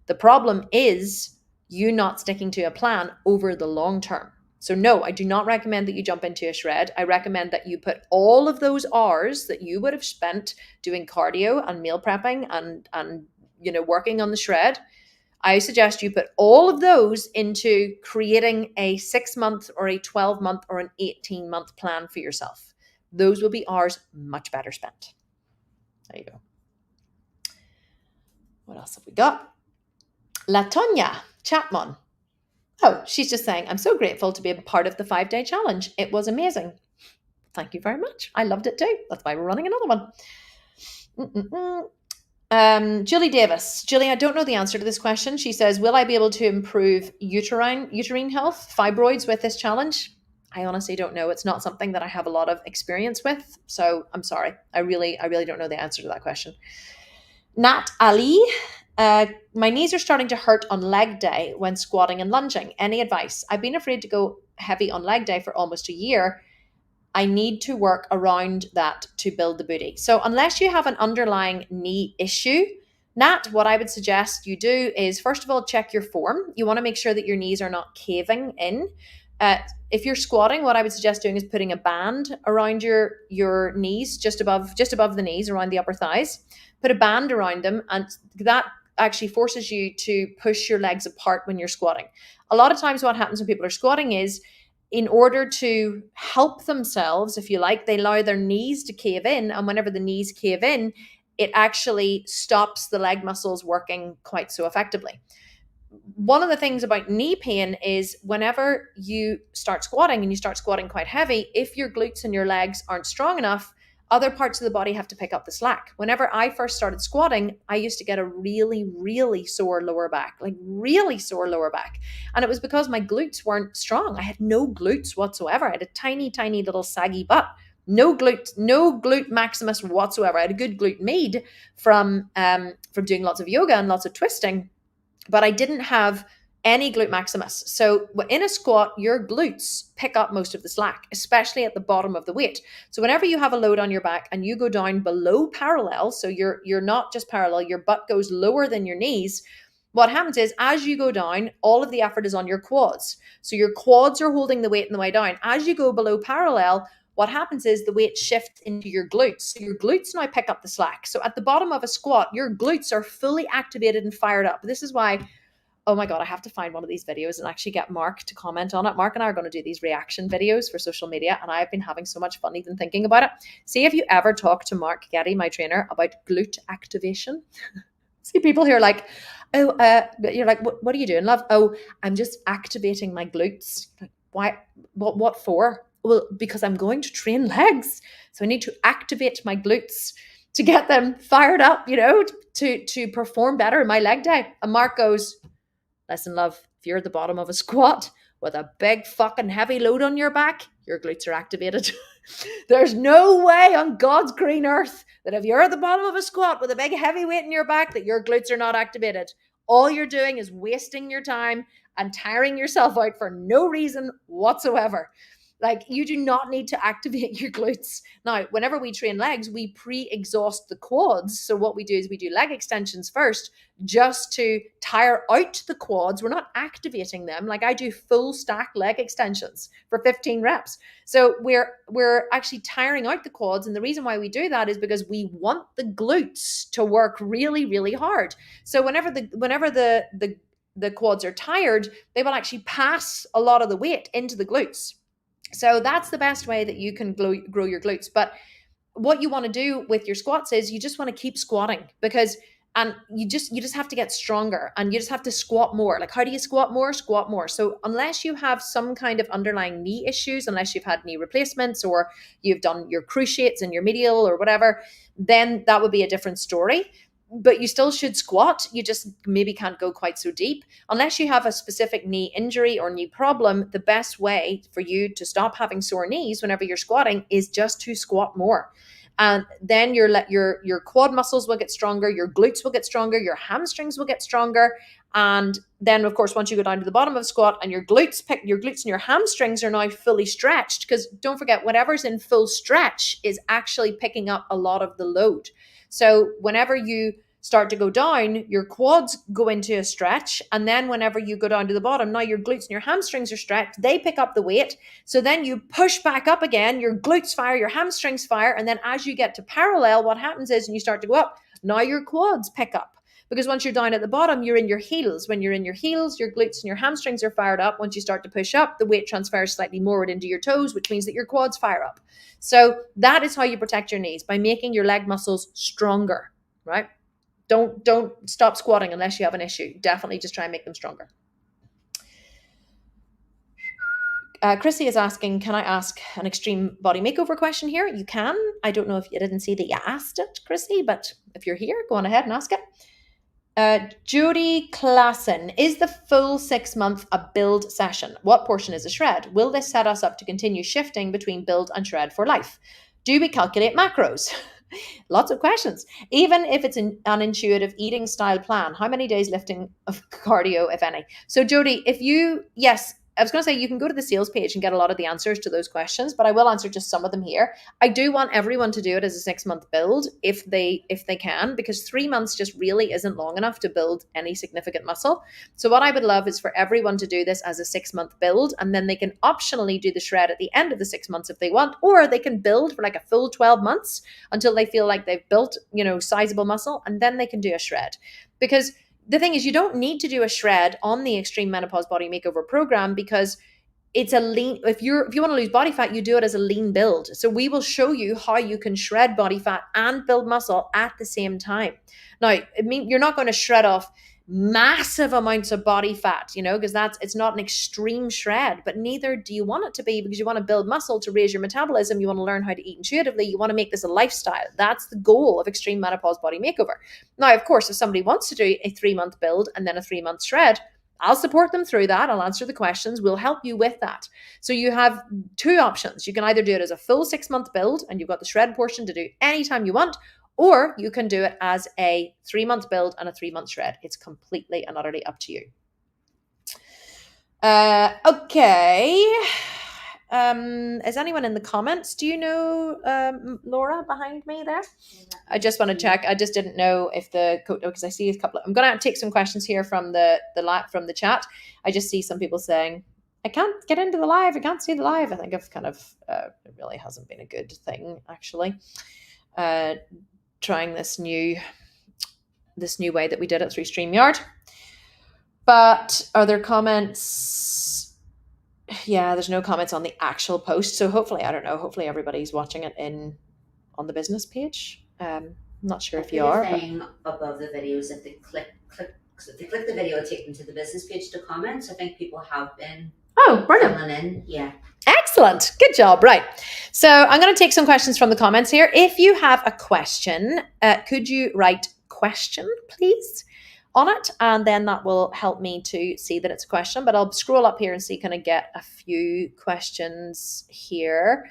Speaker 1: The problem is you not sticking to a plan over the long term. So no, I do not recommend that you jump into a shred. I recommend that you put all of those hours that you would have spent doing cardio and meal prepping and working on the shred. I suggest you put all of those into creating a 6-month or a 12-month or an 18-month plan for yourself. Those will be hours much better spent. There you go. What else have we got? Latonya Chapman. Oh, she's just saying, I'm so grateful to be a part of the 5-day challenge. It was amazing. Thank you very much. I loved it too. That's why we're running another one. Julie Davis. Julie, I don't know the answer to this question. She says, will I be able to improve uterine health, fibroids with this challenge? I honestly don't know. It's not something that I have a lot of experience with. So I'm sorry. I really don't know the answer to that question. Nat Ali. My knees are starting to hurt on leg day when squatting and lunging. Any advice? I've been afraid to go heavy on leg day for almost a year. I need to work around that to build the booty. So unless you have an underlying knee issue, Nat, what I would suggest you do is, first of all, check your form. You want to make sure that your knees are not caving in. If you're squatting, what I would suggest doing is putting a band around your knees, just above the knees, around the upper thighs. Put a band around them, and that actually forces you to push your legs apart when you're squatting. A lot of times what happens when people are squatting is, in order to help themselves, if you like, they allow their knees to cave in. And whenever the knees cave in, it actually stops the leg muscles working quite so effectively. One of the things about knee pain is whenever you start squatting, and you start squatting quite heavy, if your glutes and your legs aren't strong enough, other parts of the body have to pick up the slack. Whenever I first started squatting, I used to get a really, really sore lower back, like really sore lower back. And it was because my glutes weren't strong. I had no glutes whatsoever. I had a tiny, tiny little saggy butt. No glute maximus whatsoever. I had a good glute med from doing lots of yoga and lots of twisting, but I didn't have any glute maximus. So in a squat, your glutes pick up most of the slack, especially at the bottom of the weight. So whenever you have a load on your back and you go down below parallel, so you're not just parallel, your butt goes lower than your knees, what happens is, as you go down, all of the effort is on your quads. So your quads are holding the weight on the way down. As you go below parallel, what happens is the weight shifts into your glutes. So your glutes now pick up the slack. So at the bottom of a squat, your glutes are fully activated and fired up. This is why, oh my God, I have to find one of these videos and actually get Mark to comment on it. Mark and I are going to do these reaction videos for social media, and I've been having so much fun even thinking about it. See if you ever talk to Mark Getty, my trainer, about glute activation. See people who are like, oh, you're like, what are you doing, love? Oh, I'm just activating my glutes. Like, why? What for? Well, because I'm going to train legs. So I need to activate my glutes to get them fired up, to perform better in my leg day. And Mark goes, listen, love, if you're at the bottom of a squat, with a big fucking heavy load on your back, your glutes are activated. There's no way on God's green earth that if you're at the bottom of a squat with a big heavy weight in your back that your glutes are not activated. All you're doing is wasting your time and tiring yourself out for no reason whatsoever. Like, you do not need to activate your glutes. Now, whenever we train legs, we pre-exhaust the quads. So what we do is we do leg extensions first just to tire out the quads. We're not activating them. Like, I do full stack leg extensions for 15 reps. So we're actually tiring out the quads. And the reason why we do that is because we want the glutes to work really, really hard. So whenever the quads are tired, they will actually pass a lot of the weight into the glutes. So that's the best way that you can grow your glutes. But what you want to do with your squats is you just want to keep squatting, because and you just have to get stronger, and you just have to squat more. Like, how do you squat more? Squat more. So unless you have some kind of underlying knee issues, unless you've had knee replacements or you've done your cruciates and your medial or whatever, then that would be a different story. But you still should squat. You just maybe can't go quite so deep. Unless you have a specific knee injury or knee problem, the best way for you to stop having sore knees whenever you're squatting is just to squat more. And then your quad muscles will get stronger, your glutes will get stronger, your hamstrings will get stronger. And then, of course, once you go down to the bottom of the squat and your glutes and your hamstrings are now fully stretched, because don't forget, whatever's in full stretch is actually picking up a lot of the load. So whenever you start to go down, your quads go into a stretch. And then whenever you go down to the bottom, now your glutes and your hamstrings are stretched. They pick up the weight. So then you push back up again, your glutes fire, your hamstrings fire. And then as you get to parallel, what happens is when you start to go up, now your quads pick up. Because once you're down at the bottom, you're in your heels. When you're in your heels, your glutes and your hamstrings are fired up. Once you start to push up, the weight transfers slightly more into your toes, which means that your quads fire up. So that is how you protect your knees, by making your leg muscles stronger, right? Don't stop squatting unless you have an issue. Definitely just try and make them stronger. Chrissy is asking, can I ask an extreme body makeover question here? You can. I don't know if you didn't see that you asked it, Chrissy, but if you're here, go on ahead and ask it. Judy Klassen, is the full 6 month a build session? What portion is a shred? Will this set us up to continue shifting between build and shred for life? Do we calculate macros? Lots of questions. Even if it's an intuitive eating style plan, how many days lifting of cardio, if any? So Jody, yes, I was going to say you can go to the sales page and get a lot of the answers to those questions, but I will answer just some of them here. I do want everyone to do it as a 6 month build if they can, because 3 months just really isn't long enough to build any significant muscle. So what I would love is for everyone to do this as a 6 month build, and then they can optionally do the shred at the end of the 6 months if they want, or they can build for like a full 12 months until they feel like they've built, sizable muscle, and then they can do a shred. Because the thing is, you don't need to do a shred on the Extreme Menopause Body Makeover program, because it's a lean. If you want to lose body fat, you do it as a lean build. So we will show you how you can shred body fat and build muscle at the same time. Now, you're not going to shred off massive amounts of body fat, because it's not an extreme shred, but neither do you want it to be, because you want to build muscle to raise your metabolism. You want to learn how to eat intuitively. You want to make this a lifestyle. That's the goal of Extreme Menopause Body Makeover. Now, of course, if somebody wants to do a 3 month build and then a 3 month shred, I'll support them through that. I'll answer the questions. We'll help you with that. So you have two options. You can either do it as a full 6 month build and you've got the shred portion to do anytime you want, or you can do it as a 3 month build and a 3 month shred. It's completely and utterly up to you. Okay. Is anyone in the comments? Do you know Laura behind me there? I just want to check. I just didn't know if because I see a couple. I'm going to take some questions here from the chat. I just see some people saying, I can't get into the live. I can't see the live. I think I've kind of it really hasn't been a good thing, actually. Trying this new way that we did it through StreamYard. But are there comments? Yeah, there's no comments on the actual post. So hopefully, I don't know, hopefully everybody's watching it on the business page. I'm not sure if you are.
Speaker 2: The thing above the videos, if they click the video, it'll take them to the business page to comment. So I think people have been
Speaker 1: brilliant.
Speaker 2: In. Yeah.
Speaker 1: Excellent. Good job. Right. So I'm going to take some questions from the comments here. If you have a question, could you write question, please, on it, and then that will help me to see that it's a question. But I'll scroll up here and see, can I get a few questions here.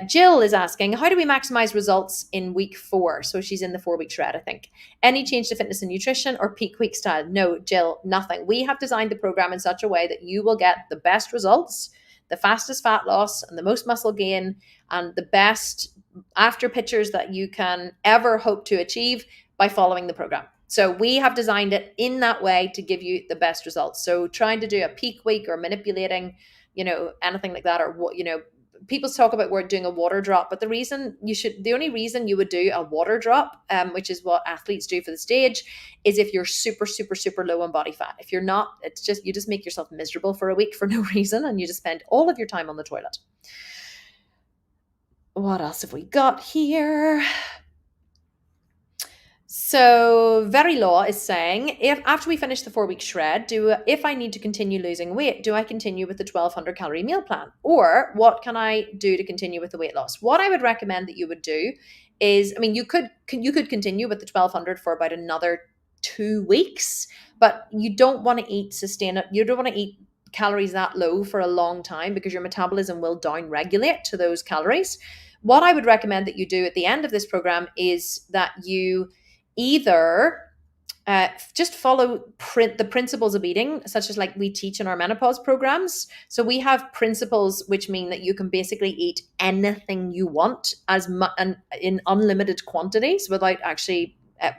Speaker 1: Jill is asking, how do we maximize results in week 4? So she's in the 4-week shred, I think. Any change to fitness and nutrition or peak week style? No, Jill, nothing. We have designed the program in such a way that you will get the best results, the fastest fat loss, and the most muscle gain, and the best after pictures that you can ever hope to achieve by following the program. So we have designed it in that way to give you the best results. So trying to do a peak week or manipulating, anything like that, or what, people talk about we're doing a water drop, but the only reason you would do a water drop, which is what athletes do for the stage, is if you're super, super, super low on body fat. If you're not, you just make yourself miserable for a week for no reason, and you just spend all of your time on the toilet. What else have we got here? So Very Law is saying, if after we finish the 4-week shred, if I need to continue losing weight, do I continue with the 1,200 calorie meal plan? Or what can I do to continue with the weight loss? What I would recommend that you would do is, you could continue with the 1,200 for about another 2 weeks, but you don't want to eat you don't want to eat calories that low for a long time, because your metabolism will down regulate to those calories. What I would recommend that you do at the end of this program is that you either just follow the principles of eating, such as like we teach in our menopause programs. So we have principles which mean that you can basically eat anything you want and in unlimited quantities without actually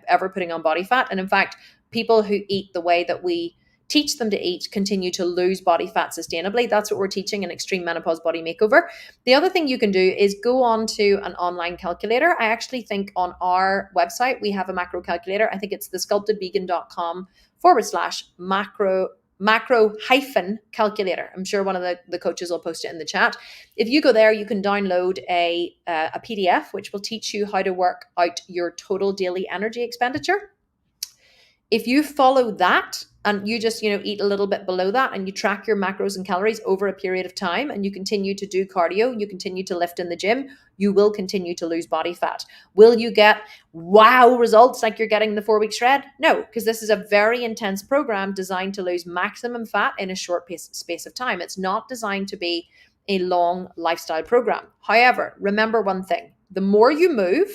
Speaker 1: ever putting on body fat. And in fact, people who eat the way that we teach them to eat continue to lose body fat sustainably. That's what we're teaching in Extreme Menopause Body Makeover. The other thing you can do is go on to an online calculator. I actually think on our website we have a macro calculator. I think it's thesculptedvegan.com/macro hyphen calculator. I'm sure one of the coaches will post it in the chat. If you go there, you can download a PDF which will teach you how to work out your total daily energy expenditure. If you follow that and you just, eat a little bit below that, and you track your macros and calories over a period of time, and you continue to do cardio, you continue to lift in the gym, you will continue to lose body fat. Will you get wow results like you're getting the 4-week shred? No, because this is a very intense program designed to lose maximum fat in a short space of time. It's not designed to be a long lifestyle program. However, remember one thing: the more you move,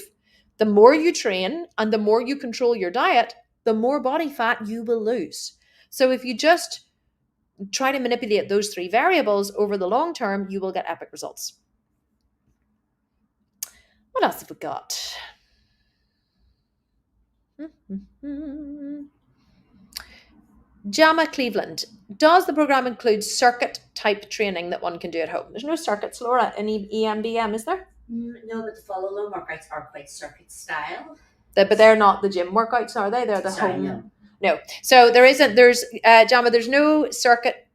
Speaker 1: the more you train, and the more you control your diet, the more body fat you will lose. So if you just try to manipulate those 3 variables over the long term, you will get epic results. What else have we got? Jama Cleveland, does the program include circuit type training that one can do at home? There's no circuits, Laura, in EMBM, is there?
Speaker 2: No, but the follow-along workouts are quite circuit style.
Speaker 1: But they're not the gym workouts, are they? They're the home.
Speaker 2: No.
Speaker 1: So there's Jama, there's no circuit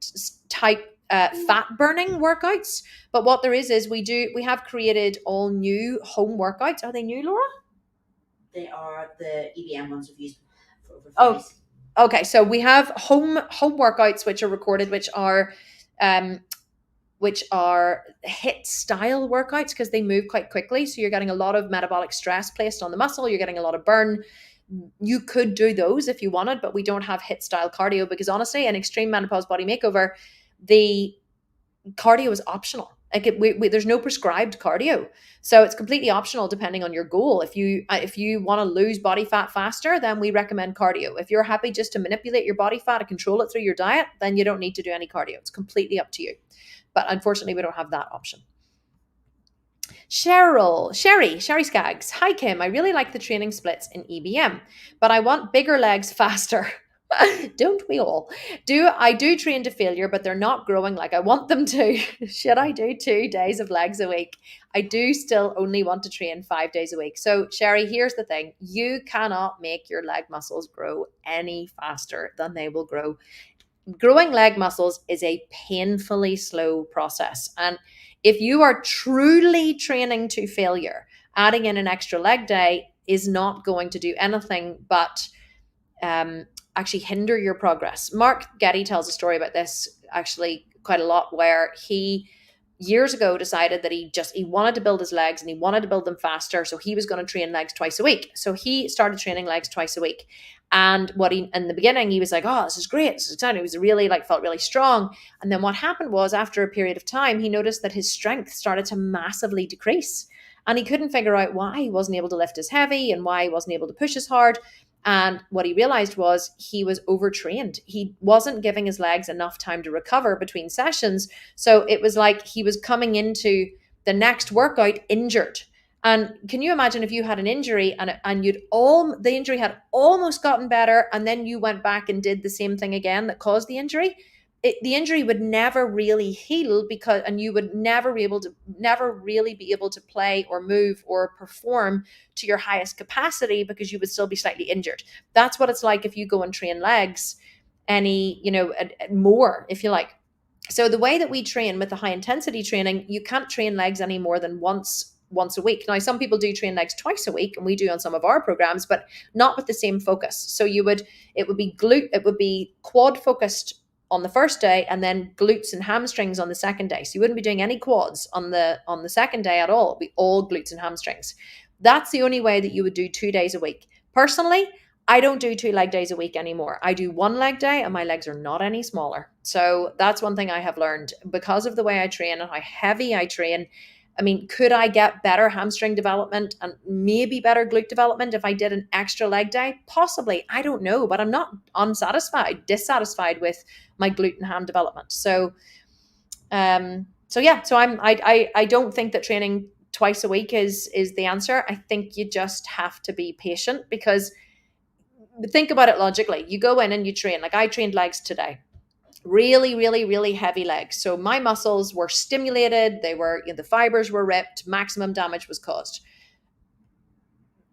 Speaker 1: type fat burning workouts. But what there is we have created all new home workouts. Are they new, Laura?
Speaker 2: They are the EBM ones we've used for over 40 years.
Speaker 1: Okay. So we have home workouts which are recorded, which are HIIT style workouts, because they move quite quickly. So you're getting a lot of metabolic stress placed on the muscle. You're getting a lot of burn. You could do those if you wanted, but we don't have HIIT style cardio, because honestly, in Extreme Menopause Body Makeover, the cardio is optional. Like there's no prescribed cardio. So it's completely optional depending on your goal. If you want to lose body fat faster, then we recommend cardio. If you're happy just to manipulate your body fat and control it through your diet, then you don't need to do any cardio. It's completely up to you. But unfortunately, we don't have that option. Sherry Skaggs. Hi, Kim. I really like the training splits in EBM, but I want bigger legs faster. Don't we all? I do train to failure, but they're not growing like I want them to. Should I do 2 days of legs a week? I do still only want to train 5 days a week. So Sherry, here's the thing. You cannot make your leg muscles grow any faster than they will grow. Growing leg muscles is a painfully slow process. And if you are truly training to failure, adding in an extra leg day is not going to do anything but actually hinder your progress. Mark Getty tells a story about this actually quite a lot, where he years ago decided that he wanted to build his legs and he wanted to build them faster, so he was going to train legs twice a week. So he started training legs twice a week. And what he in the beginning, he was like, oh, this is great, this is exciting. He was really like, felt really strong. And then what happened was, after a period of time, he noticed that his strength started to massively decrease, and he couldn't figure out why he wasn't able to lift as heavy and why he wasn't able to push as hard. And what he realized was he was overtrained. He wasn't giving his legs enough time to recover between sessions. So it was like he was coming into the next workout injured. And can you imagine if you had an injury and the injury had almost gotten better, and then you went back and did the same thing again that caused the injury? The injury would never really heal, and you would never really be able to play or move or perform to your highest capacity, because you would still be slightly injured. That's what it's like if you go and train legs more, if you like. So the way that we train with the high intensity training, you can't train legs any more than once a week. Now, some people do train legs twice a week, and we do on some of our programs, but not with the same focus. So it would be quad focused on the first day, and then glutes and hamstrings on the second day. So you wouldn't be doing any quads on the second day at all. It'd be all glutes and hamstrings. That's the only way that you would do 2 days a week. Personally, I don't do 2 leg days a week anymore. I do 1 leg day, and my legs are not any smaller. So that's one thing I have learned because of the way I train and how heavy I train. I mean, could I get better hamstring development and maybe better glute development if I did an extra leg day? Possibly. I don't know, but I'm not dissatisfied with my glute and ham development. I don't think that training twice a week is the answer. I think you just have to be patient, because think about it logically. You go in and you train. Like, I trained legs today. Really, really, really heavy legs. So my muscles were stimulated. The fibers were ripped. Maximum damage was caused.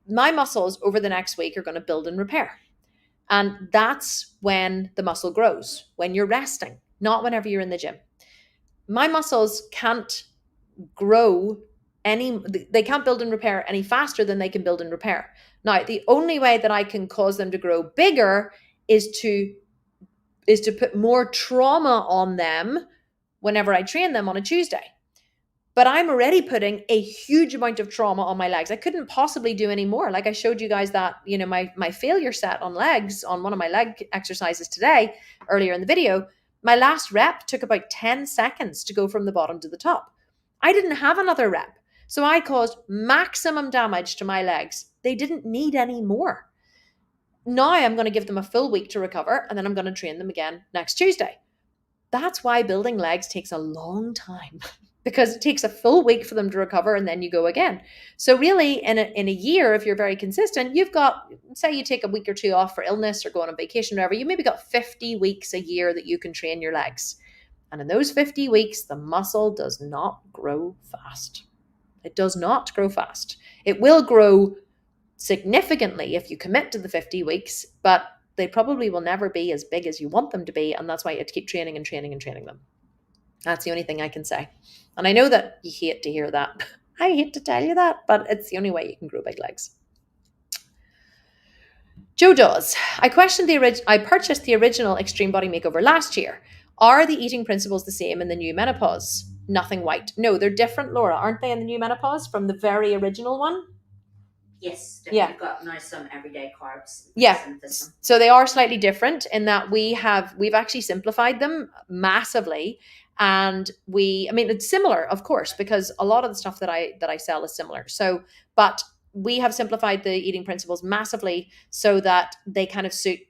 Speaker 1: My muscles over the next week are going to build and repair. And that's when the muscle grows, when you're resting, not whenever you're in the gym. My muscles can't grow they can't build and repair any faster than they can build and repair. Now, the only way that I can cause them to grow bigger is to put more trauma on them whenever I train them on a Tuesday. But I'm already putting a huge amount of trauma on my legs. I couldn't possibly do any more. Like I showed you guys that, my failure set on legs on one of my leg exercises today, earlier in the video, my last rep took about 10 seconds to go from the bottom to the top. I didn't have another rep. So I caused maximum damage to my legs. They didn't need any more. Now I'm going to give them a full week to recover, and then I'm going to train them again next Tuesday. That's why building legs takes a long time, because it takes a full week for them to recover, and then you go again. So really, in a year, if you're very consistent, you've got, say you take a week or two off for illness or going on vacation or whatever, you maybe got 50 weeks a year that you can train your legs. And in those 50 weeks, the muscle does not grow fast. It does not grow fast. It will grow significantly if you commit to the 50 weeks, but they probably will never be as big as you want them to be. And that's why you have to keep training and training and training them. That's the only thing I can say. And I know that you hate to hear that. I hate to tell you that, but it's the only way you can grow big legs. Joe Dawes, I purchased the original Extreme Body Makeover last year. Are the eating principles the same in the new menopause? Nothing white. No, they're different, Laura, aren't they, in the new menopause from the very original one?
Speaker 2: Yes,
Speaker 1: yeah.
Speaker 2: You've got now some everyday carbs.
Speaker 1: Yeah, so they are slightly different in that we've actually simplified them massively, and it's similar, of course, because a lot of the stuff that I sell is similar. So, but we have simplified the eating principles massively so that they kind of suit.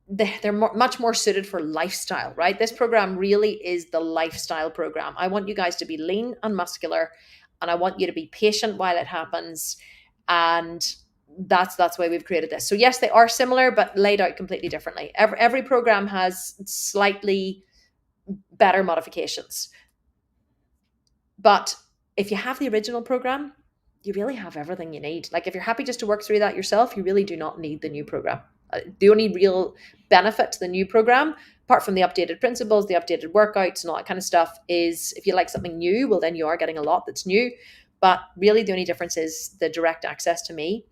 Speaker 1: They're much more suited for lifestyle, right? This program really is the lifestyle program. I want you guys to be lean and muscular, and I want you to be patient while it happens. And that's why we've created this. So yes, they are similar, but laid out completely differently. Every program has slightly better modifications. But if you have the original program, you really have everything you need. Like if you're happy just to work through that yourself, you really do not need the new program. The only real benefit to the new program, apart from the updated principles, the updated workouts and all that kind of stuff, is if you like something new, well, then you are getting a lot that's new. But really the only difference is the direct access to me,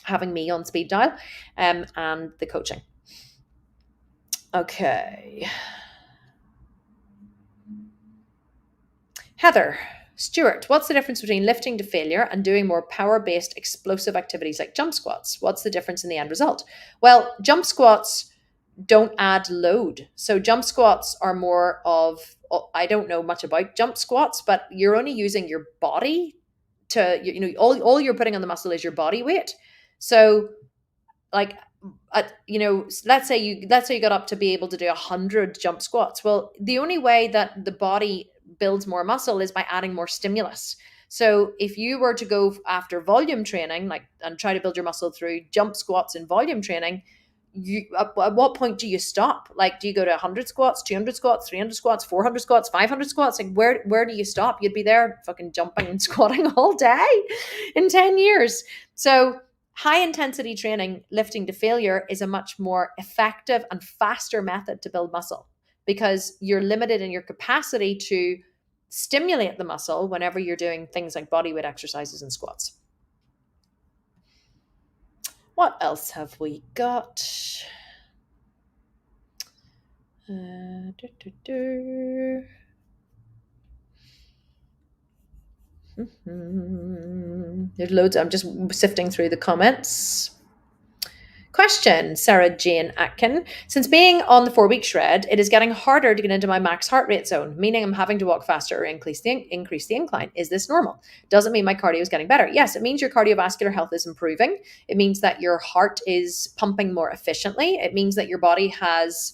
Speaker 1: having me on speed dial, and the coaching. Okay. Heather Stewart, what's the difference between lifting to failure and doing more power-based explosive activities like jump squats? What's the difference in the end result? Well, jump squats don't add load. So jump squats are more of, I don't know much about jump squats, but you're only using your body to, all you're putting on the muscle is your body weight. So like, let's say you got up to be able to do 100 jump squats. Well, the only way that the body builds more muscle is by adding more stimulus. So if you were to go after volume training, like, and try to build your muscle through jump squats and volume training, you at what point do you stop? Like, do you go to 100 squats, 200 squats, 300 squats, 400 squats, 500 squats? Like, where do you stop? You'd be there fucking jumping and squatting all day in 10 years. So high intensity training, lifting to failure, is a much more effective and faster method to build muscle, because you're limited in your capacity to stimulate the muscle whenever you're doing things like bodyweight exercises and squats. What else have we got? Uh, do, do, do. There's loads. I'm just sifting through the comments. Question, Sarah Jane Atkin. Since being on the 4-week shred, it is getting harder to get into my max heart rate zone, meaning I'm having to walk faster or increase the incline. Is this normal? Does it mean my cardio is getting better? Yes, it means your cardiovascular health is improving. It means that your heart is pumping more efficiently. It means that your body has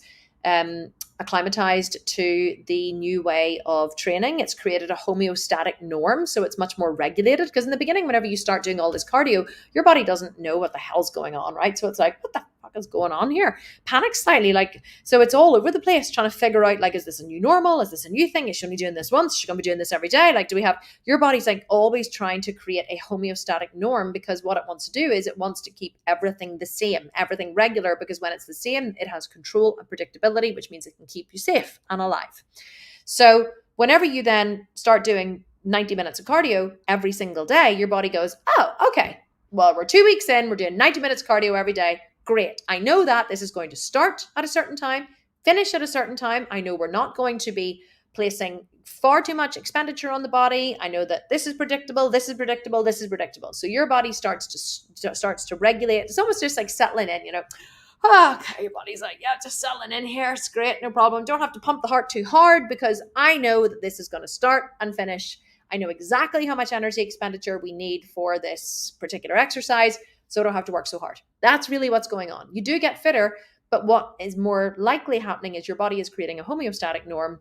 Speaker 1: acclimatized to the new way of training. It's created a homeostatic norm, so it's much more regulated. Because in the beginning, whenever you start doing all this cardio, your body doesn't know what the hell's going on, right? So it's like, what the fuck is going on here? Panic slightly, like, so it's all over the place trying to figure out, like, is this a new normal? Is this a new thing? Is she only doing this once? Is she gonna be doing this every day? Like, do we have, your body's like always trying to create a homeostatic norm, because what it wants to do is it wants to keep everything the same, everything regular, because when it's the same, it has control and predictability, which means it can keep you safe and alive. So whenever you then start doing 90 minutes of cardio every single day, your body goes, oh, okay, well, we're 2 weeks in, we're doing 90 minutes cardio every day. Great. I know that this is going to start at a certain time, finish at a certain time. I know we're not going to be placing far too much expenditure on the body. I know that this is predictable, this is predictable, this is predictable. So your body starts to regulate. It's almost just like settling in, okay, your body's like, yeah, just settling in here. It's great, no problem. Don't have to pump the heart too hard, because I know that this is going to start and finish. I know exactly how much energy expenditure we need for this particular exercise, so I don't have to work so hard. That's really what's going on. You do get fitter, but what is more likely happening is your body is creating a homeostatic norm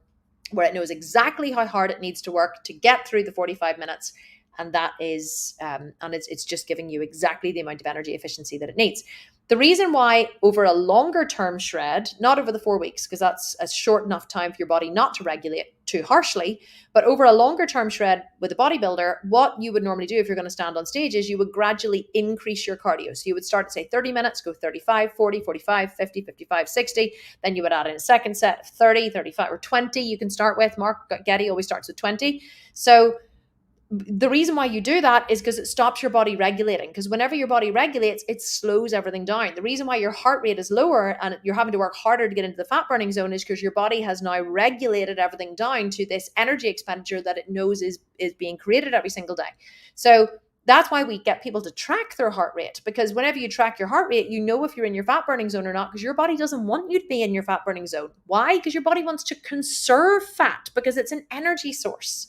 Speaker 1: where it knows exactly how hard it needs to work to get through the 45 minutes. And that is, and it's just giving you exactly the amount of energy efficiency that it needs. The reason why over a longer term shred, not over the 4 weeks, because that's a short enough time for your body not to regulate too harshly, but over a longer term shred with a bodybuilder, what you would normally do if you're going to stand on stage is you would gradually increase your cardio. So you would start at, say, 30 minutes, go 35, 40, 45, 50, 55, 60. Then you would add in a second set of 30, 35, or 20 you can start with. Mark Getty always starts with 20. So the reason why you do that is because it stops your body regulating. Because whenever your body regulates, it slows everything down. The reason why your heart rate is lower and you're having to work harder to get into the fat burning zone is because your body has now regulated everything down to this energy expenditure that it knows is being created every single day. So that's why we get people to track their heart rate, because whenever you track your heart rate, you know if you're in your fat burning zone or not, because your body doesn't want you to be in your fat burning zone. Why? Because your body wants to conserve fat, because it's an energy source.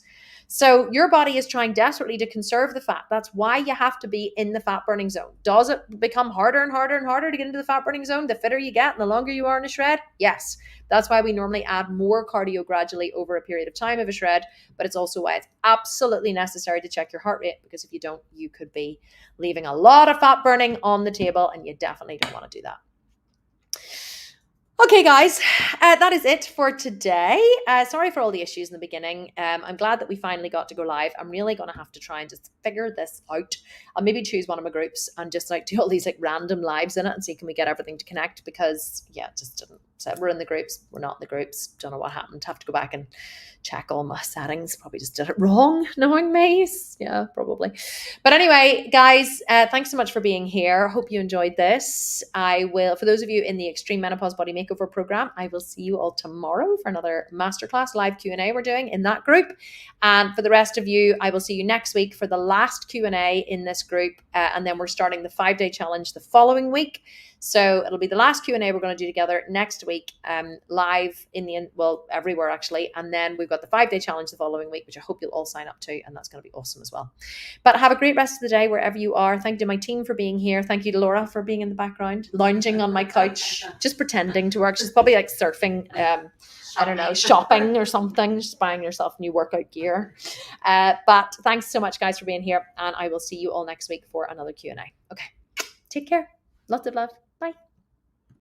Speaker 1: So your body is trying desperately to conserve the fat. That's why you have to be in the fat burning zone. Does it become harder and harder and harder to get into the fat burning zone the fitter you get and the longer you are in a shred? Yes. That's why we normally add more cardio gradually over a period of time of a shred, but it's also why it's absolutely necessary to check your heart rate, because if you don't, you could be leaving a lot of fat burning on the table, and you definitely don't want to do that. Okay, guys, that is it for today. Sorry for all the issues in the beginning. I'm glad that we finally got to go live. I'm really going to have to try and just figure this out. I'll maybe choose one of my groups and just like do all these like random lives in it and see can we get everything to connect, because yeah, it just So we're in the groups. We're not in the groups. Don't know what happened. Have to go back and check all my settings. Probably just did it wrong, knowing me. Yeah, probably. But anyway, guys, thanks so much for being here. Hope you enjoyed this. I will, for those of you in the Extreme Menopause Body Makeover program, I will see you all tomorrow for another masterclass live Q&A we're doing in that group. And for the rest of you, I will see you next week for the last Q&A in this group. And then we're starting the 5-day challenge the following week. So it'll be the last Q&A we're going to do together next week, live everywhere actually. And then we've got the 5-day challenge the following week, which I hope you'll all sign up to. And that's going to be awesome as well. But have a great rest of the day wherever you are. Thank you to my team for being here. Thank you to Laura for being in the background, lounging on my couch, just pretending to work. She's probably like surfing, I don't know, shopping or something, just buying yourself new workout gear. But thanks so much, guys, for being here. And I will see you all next week for another Q&A. Okay, take care. Lots of love.